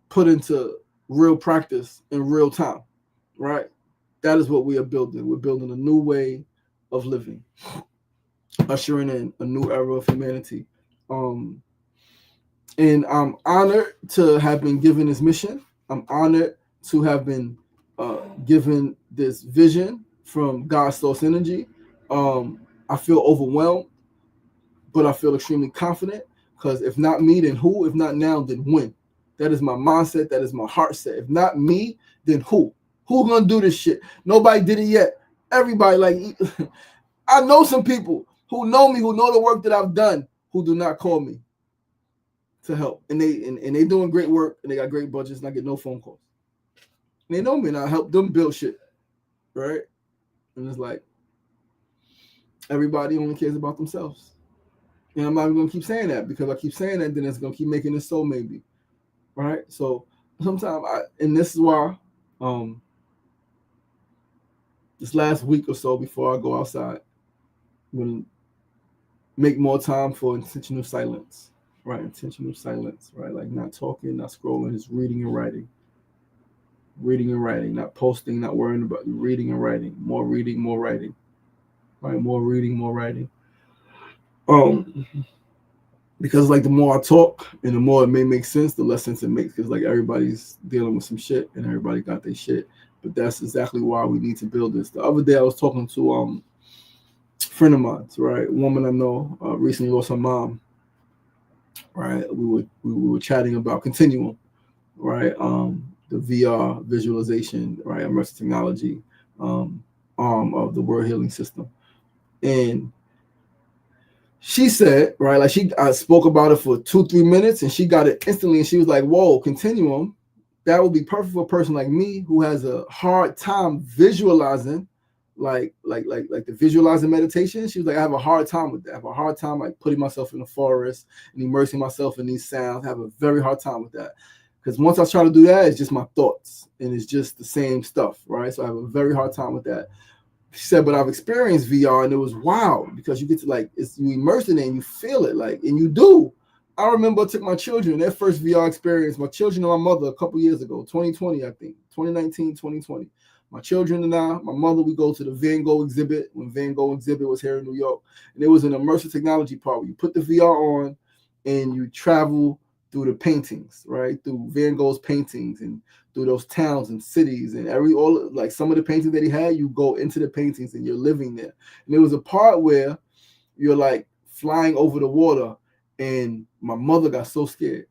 put into real practice in real time, right? That is what we are building. We're building a new way of living, ushering in a new era of humanity. Um, and I'm honored to have been given this mission. I'm honored to have been given this vision from God's source energy. I feel overwhelmed, but I feel extremely confident because if not me, then who? If not now, then when? That is my mindset. That is my heart set. If not me, then who? Who gonna do this shit? Nobody did it yet. Everybody, like, I know some people who know me, who know the work that I've done, who do not call me to help, and they doing great work, and they got great budgets, and I get no phone calls. And they know me, and I help them build shit, right? And it's like everybody only cares about themselves. And I'm not even gonna keep saying that because I keep saying that, then it's gonna keep making it so maybe, right? So sometimes and this is why, this last week or so before I go outside, I'm gonna make more time for intentional silence, right? Intentional silence, right? Like not talking, not scrolling, just reading and writing. Reading and writing, not posting, not worrying about reading and writing. More reading, more writing, right? More reading, more writing. Because like the more I talk and the more it may make sense, the less sense it makes. Because like everybody's dealing with some shit and everybody got their shit. But that's exactly why we need to build this. The other day I was talking to a friend of mine, right? A woman I know recently lost her mom. Right? We were chatting about Continuum, right? The VR visualization, right? Immersive technology arm of the World Healing System. And she said, right, like I spoke about it for 2-3 minutes and she got it instantly. And she was like, whoa, Continuum, that would be perfect for a person like me who has a hard time visualizing, like the visualizing meditation. She was like, I have a hard time with that. I have a hard time like putting myself in the forest and immersing myself in these sounds. I have a very hard time with that. Because once I try to do that, it's just my thoughts and it's just the same stuff, right? So I have a very hard time with that. She said, but I've experienced VR and it was wild because you get to like, you immerse in it and you feel it, like, and you do. I remember I took my children, their first VR experience, my children and my mother a couple years ago, 2020, I think, 2019, 2020. My children and I, my mother, we go to the Van Gogh exhibit when Van Gogh exhibit was here in New York. And it was an immersive technology part where you put the VR on and you travel through the paintings, right? Through Van Gogh's paintings and through those towns and cities and like some of the paintings that he had, you go into the paintings and you're living there. And there was a part where you're like flying over the water and my mother got so scared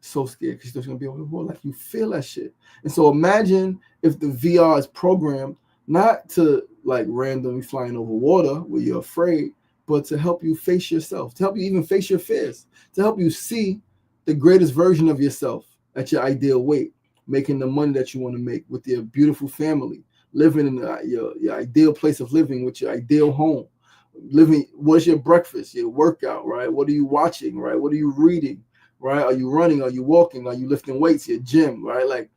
because she's gonna be over the water. Like you feel that shit. And so imagine if the VR is programmed not to like randomly flying over water where you're afraid, but to help you face yourself, to help you even face your fears, to help you see the greatest version of yourself at your ideal weight, making the money that you want to make with your beautiful family, living in your ideal place of living with your ideal home, living, what's your breakfast, your workout, right? What are you watching, right? What are you reading, right? Are you running? Are you walking? Are you lifting weights, your gym, right? Like,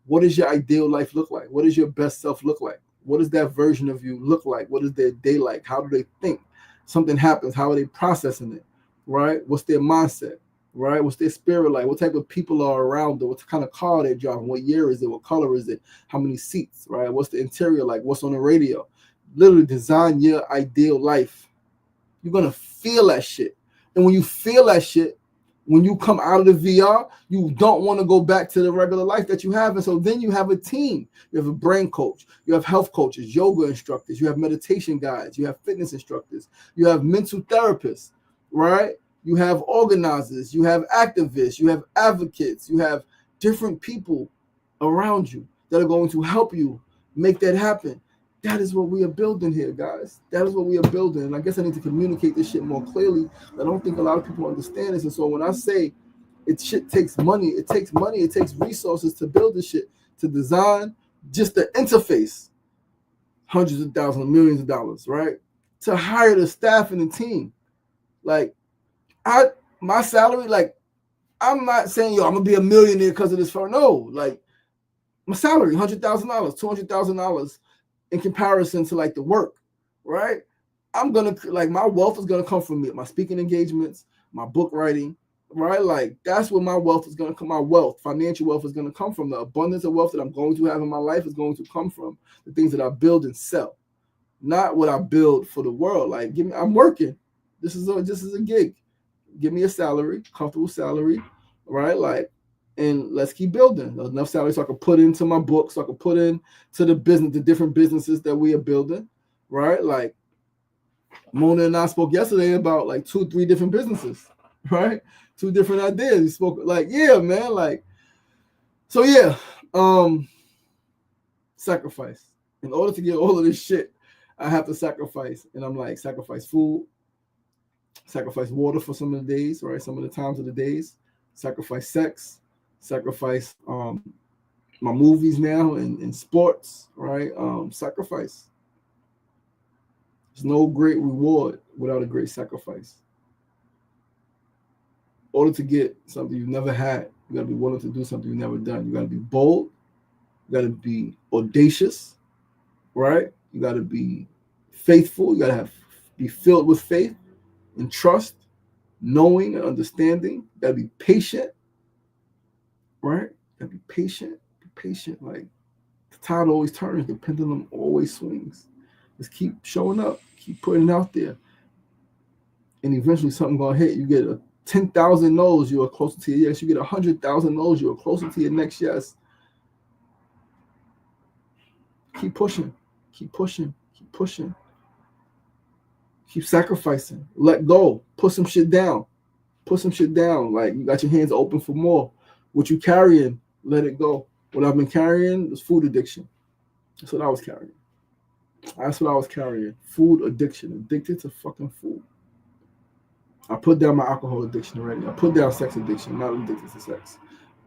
what does your ideal life look like? What does your best self look like? What does that version of you look like? What is their day like? How do they think? Something happens. How are they processing it, right? What's their mindset? Right? What's their spirit like? What type of people are around them? What kind of car they're driving? What year is it? What color is it? How many seats? Right? What's the interior like? What's on the radio? Literally design your ideal life. You're gonna feel that shit. And when you feel that shit, when you come out of the VR, you don't want to go back to the regular life that you have. And so then you have a team. You have a brain coach. You have health coaches, yoga instructors. You have meditation guides. You have fitness instructors. You have mental therapists, right? You have organizers. You have activists. You have advocates. You have different people around you that are going to help you make that happen. That is what we are building here, guys. That is what we are building. And I guess I need to communicate this shit more clearly. I don't think a lot of people understand this. And so when I say shit takes money, it takes resources to build this shit, to design just the interface, hundreds of thousands, millions of dollars, right? To hire the staff and the team. Like, my salary, like, I'm not saying, I'm gonna be a millionaire because of this firm. No, like, my salary, $100,000, $200,000 in comparison to like the work, right? I'm gonna like my wealth is gonna come from me, my speaking engagements, my book writing, right? Like that's where my wealth is gonna come. My wealth, financial wealth, is gonna come from. The abundance of wealth that I'm going to have in my life is going to come from the things that I build and sell, not what I build for the world. Like, give me, I'm working. This is a gig. Give me a salary, comfortable salary, right? Like, and let's keep building enough salary so I can put into my book, so I can put in to the business, the different businesses that we are building, right? Like Mona and I spoke yesterday about like 2-3 different businesses, right? 2 different ideas. We spoke like, yeah, man, like, so yeah, sacrifice. In order to get all of this shit, I have to sacrifice. And I'm like, sacrifice food, sacrifice water for some of the days, right? Some of the times of the days, sacrifice sex, sacrifice my movies now and sports, right? Sacrifice. There's no great reward without a great sacrifice. In order to get something you've never had, you got to be willing to do something you've never done. You got to be bold. You got to be audacious, right? You got to be faithful. You got to be filled with faith and trust, knowing and understanding. You got to be patient, right? You got to be patient. Be patient. Like the tide always turns. The pendulum always swings. Just keep showing up. Keep putting it out there. And eventually something going to hit. You get a 10,000 no's, you are closer to your yes. You get 100,000 no's, you are closer to your next yes. Keep pushing. Keep pushing. Keep pushing. Keep sacrificing. Let go. Put some shit down. Put some shit down. Like you got your hands open for more. What you carrying, let it go. What I've been carrying is food addiction. That's what I was carrying. That's what I was carrying. Food addiction. Addicted to fucking food. I put down my alcohol addiction already. I put down sex addiction, not addicted to sex.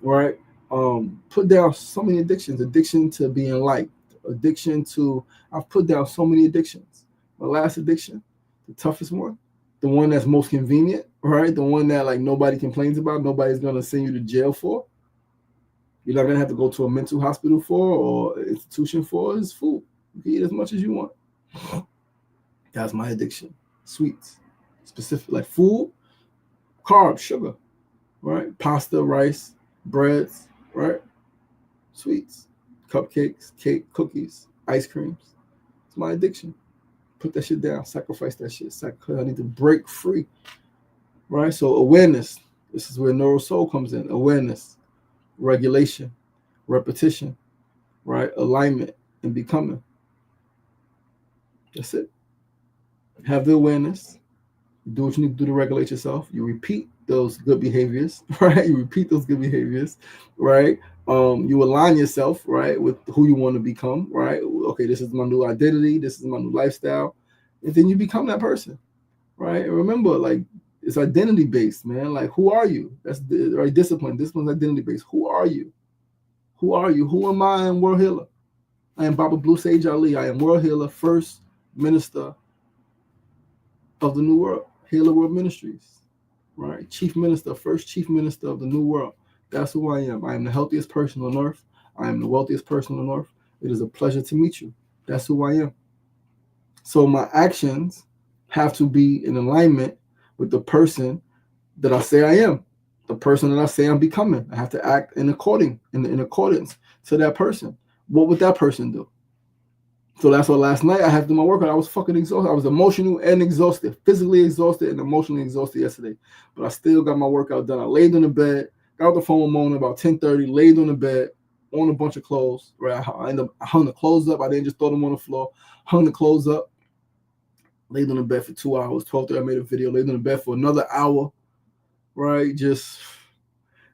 Right? Put down so many addictions. Addiction to being liked. Addiction to, I've put down so many addictions. My last addiction, the toughest one, the one that's most convenient, right? The one that like nobody complains about, nobody's gonna send you to jail for. You're not gonna have to go to a mental hospital for or institution for, is food. You can eat as much as you want. That's my addiction. Sweets. Specific, like food, carbs, sugar, right? Pasta, rice, breads, right? Sweets, cupcakes, cake, cookies, ice creams. It's my addiction. Put that shit down. Sacrifice that shit. I need to break free, right? So awareness. This is where Neural Soul comes in. Awareness, regulation, repetition, right? Alignment and becoming. That's it. Have the awareness. Do what you need to do to regulate yourself. You repeat those good behaviors, right? You repeat those good behaviors, right? You align yourself, right, with who you want to become, right? Okay, this is my new identity. This is my new lifestyle. And then you become that person, right? And remember, like, it's identity based, man. Like, who are you? That's the right discipline. Discipline's identity based. Who are you? Who are you? Who am I? I am World Healer. I am Baba Blue Sage Ali. I am World Healer, first minister of the New World. Healer World Ministries, right? Chief Minister, first Chief Minister of the New World. That's who I am. I am the healthiest person on earth. I am the wealthiest person on earth. It is a pleasure to meet you. That's who I am. So my actions have to be in alignment with the person that I say I am, the person that I say I'm becoming. I have to act in accordance to that person. What would that person do? So that's why last night I had to do my workout. I was fucking exhausted. I was emotional and exhausted, physically exhausted and emotionally exhausted yesterday. But I still got my workout done. I laid on the bed, got off the phone with Mona about 10:30, laid on the bed, on a bunch of clothes. Right, I hung the clothes up. I didn't just throw them on the floor. Hung the clothes up, laid on the bed for 2 hours. 12:30, I made a video. Laid on the bed for another hour. Right,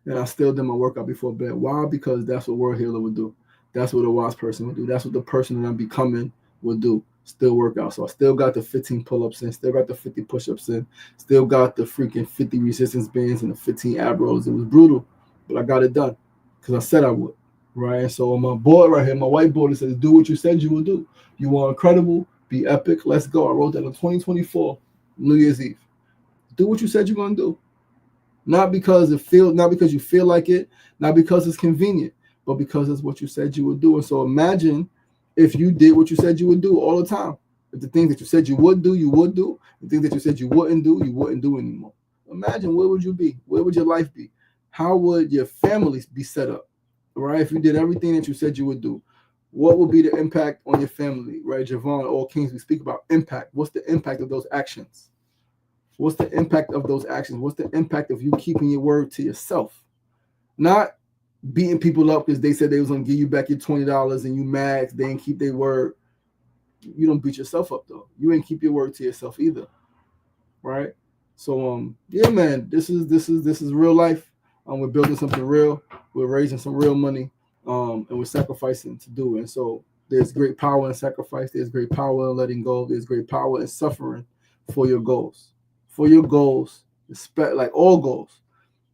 and I still did my workout before bed. Why? Because that's what World Healer would do. That's what a wise person would do. That's what the person that I'm becoming would do. Still work out. So I still got the 15 pull-ups in, still got the 50 push-ups in, still got the freaking 50 resistance bands and the 15 ab rolls. It was brutal, but I got it done because I said I would, right? And so on my board right here, my whiteboard, it says, do what you said you would do. You are incredible. Be epic. Let's go. I wrote that in 2024, New Year's Eve. Do what you said you're going to do. Not because you feel like it, not because it's convenient, but because it's what you said you would do. And so imagine if you did what you said you would do all the time. If the things that you said you would do, you would do. The things that you said you wouldn't do anymore. Imagine, where would you be? Where would your life be? How would your families be set up, right? If you did everything that you said you would do, what would be the impact on your family, right? Javon, all kings, we speak about impact. What's the impact of those actions? What's the impact of those actions? What's the impact of you keeping your word to yourself? Not beating people up because they said they was gonna give you back your $20 and you mad they didn't keep their word. You don't beat yourself up though. You ain't keep your word to yourself either, right? So yeah, man, this is real life. We're building something real. We're raising some real money, and we're sacrificing to do it. And so there's great power in sacrifice. There's great power in letting go. There's great power in suffering for your goals. For your goals, like all goals,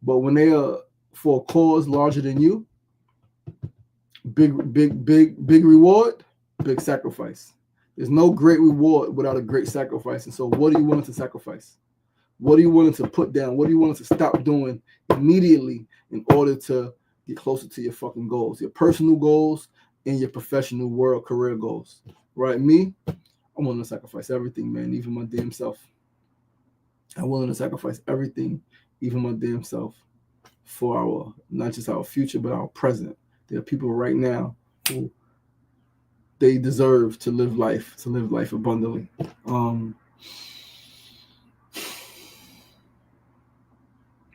but when they are for a cause larger than you, big reward, big sacrifice. There's no great reward without a great sacrifice. And so what are you willing to sacrifice? What are you willing to put down? What are you willing to stop doing immediately in order to get closer to your fucking goals, your personal goals and your professional world career goals? Right? Me, I'm willing to sacrifice everything, man, even my damn self. I'm willing to sacrifice everything, even my damn self, for our, not just our future, but our present. There are people right now who they deserve to live life abundantly.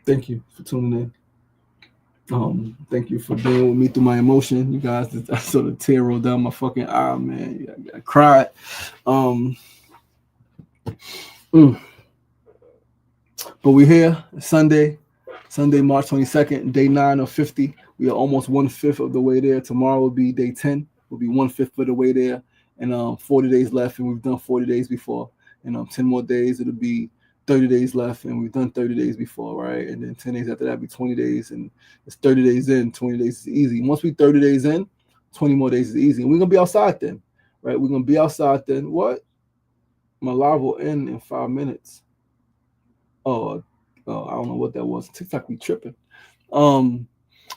Thank you for tuning in. Thank you for being with me through my emotion. You guys, I saw the tear roll down my fucking eye, man. I cried. But we're here, Sunday, March 22nd, day 9 of 50. We are almost 1/5 of the way there. Tomorrow will be day 10. We'll be 1/5 of the way there. And 40 days left, and we've done 40 days before. And 10 more days, it'll be 30 days left, and we've done 30 days before, right? And then 10 days after that, be 20 days, and it's 30 days in, 20 days is easy. Once we 30 days in, 20 more days is easy. And we're going to be outside then, right? We're going to be outside then. What? My live will end in 5 minutes. Oh, I don't know what that was. TikTok be tripping. But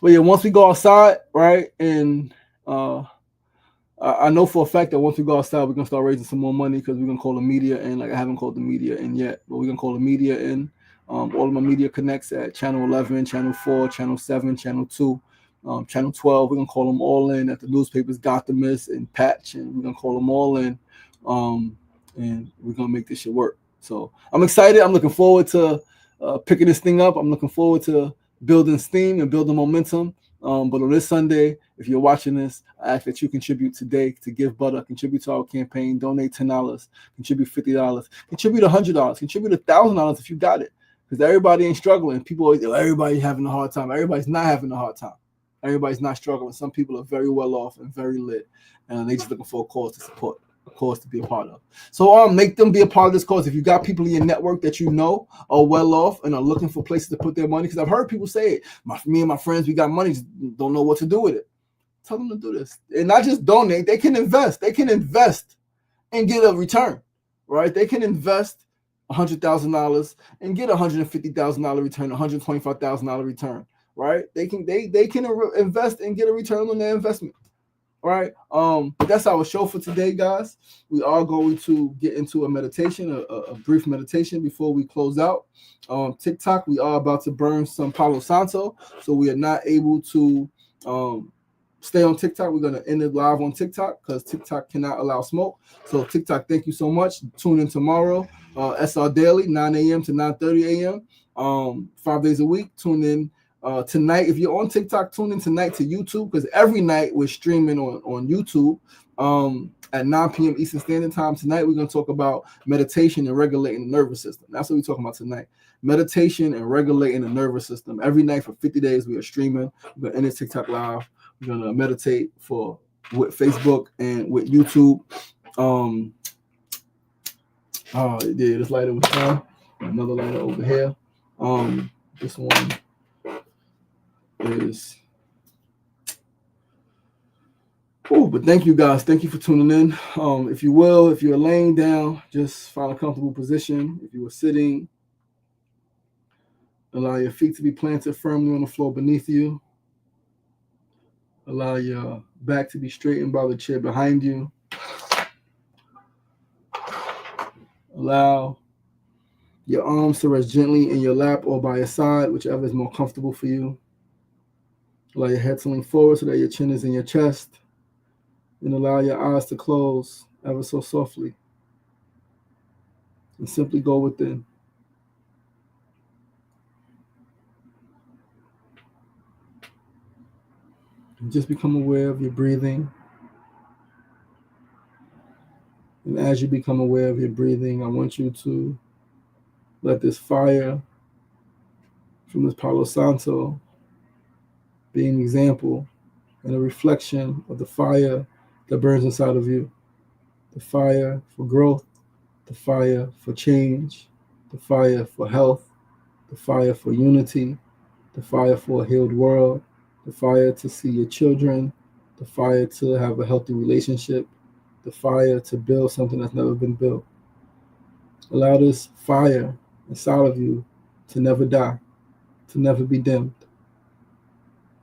yeah, once we go outside, right, and I know for a fact that once we go outside, we're gonna start raising some more money because we're gonna call the media in. Like I haven't called the media in yet, but we're gonna call the media in. All of my media connects at channel 11, channel 4, channel 7, channel 2, channel 12. We're gonna call them all in at the newspapers, Gothamist and Patch, and we're gonna call them all in, and we're gonna make this shit work. So I'm excited. I'm looking forward to picking this thing up. I'm looking forward to building steam and building momentum. But on this Sunday, if you're watching this, I ask that you contribute today to Give Butter, contribute to our campaign, donate $10, contribute $50, contribute $100, contribute $1,000 if you got it. Because everybody ain't struggling. People always, everybody's having a hard time. Everybody's not having a hard time. Everybody's not struggling. Some people are very well off and very lit, and they just looking for a cause to support, a cause to be a part of. So make them be a part of this cause. If you got people in your network that you know are well off and are looking for places to put their money, because I've heard people say it. Me and my friends, we got money, just don't know what to do with it. Tell them to do this. And not just donate, they can invest. They can invest and get a return, right? They can invest $100,000 and get $150,000 return, $125,000 return, right? They can invest and get a return on their investment. All right. That's our show for today, guys. We are going to get into a meditation, a brief meditation before we close out. TikTok, we are about to burn some Palo Santo, so we are not able to stay on TikTok. We're going to end it live on TikTok because TikTok cannot allow smoke. So TikTok, thank you so much. Tune in tomorrow, SR Daily, 9 a.m. to 9:30 a.m. 5 days a week. Tune in. Tonight, if you're on TikTok, tune in tonight to YouTube because every night we're streaming on YouTube at 9 p.m. Eastern Standard Time. Tonight, we're going to talk about meditation and regulating the nervous system. That's what we're talking about tonight. Meditation and regulating the nervous system. Every night for 50 days, we are streaming. We're going to end it TikTok live. We're going to meditate with Facebook and with YouTube. This lighter was fun. Another lighter over here. This one is but thank you guys. Thank you for tuning in. If you're laying down, just find a comfortable position. If you are sitting, allow your feet to be planted firmly on the floor beneath you. Allow your back to be straightened by the chair behind you. Allow your arms to rest gently in your lap or by your side, whichever is more comfortable for you. Allow your head to lean forward so that your chin is in your chest. And allow your eyes to close ever so softly. And simply go within. And just become aware of your breathing. And as you become aware of your breathing, I want you to let this fire from this Palo Santo be an example and a reflection of the fire that burns inside of you. The fire for growth, the fire for change, the fire for health, the fire for unity, the fire for a healed world, the fire to see your children, the fire to have a healthy relationship, the fire to build something that's never been built. Allow this fire inside of you to never die, to never be dimmed.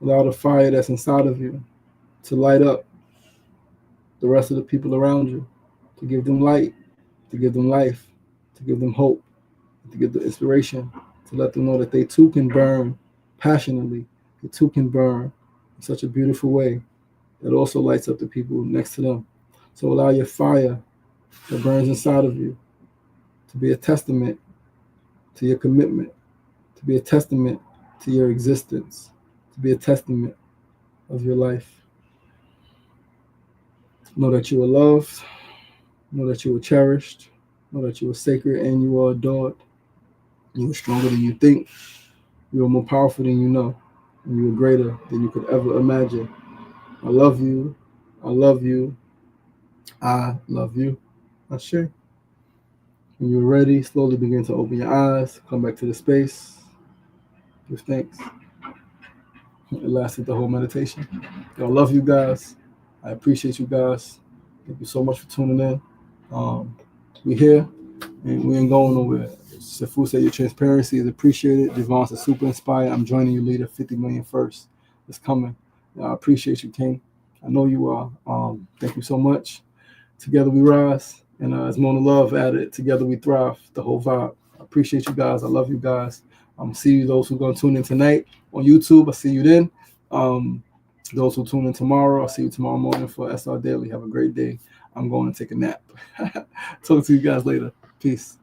Allow the fire that's inside of you to light up the rest of the people around you, to give them light, to give them life, to give them hope, to give them inspiration, to let them know that they too can burn passionately, they too can burn in such a beautiful way that also lights up the people next to them. So allow your fire that burns inside of you to be a testament to your commitment, to be a testament to your existence, to be a testament of your life. Know that you are loved, know that you are cherished, know that you are sacred and you are adored. You are stronger than you think, you are more powerful than you know, and you are greater than you could ever imagine. I love you, I love you, I love you. Ashe. When you're ready, slowly begin to open your eyes, come back to the space, give thanks. It lasted the whole meditation. I love you guys. I appreciate you guys. Thank you so much for tuning in. We here and we ain't going nowhere. Sifu said your transparency is appreciated. Devon said super inspired. I'm joining you, leader. 50 million first. It's coming. I appreciate you, King. I know you are. Thank you so much. Together we rise. And as Mona Love added, together we thrive. The whole vibe. I appreciate you guys. I love you guys. See you, those who are going to tune in tonight on YouTube. I see you then. Those who tune in tomorrow, I'll see you tomorrow morning for SR Daily. Have a great day. I'm going to take a nap. Talk to you guys later. Peace.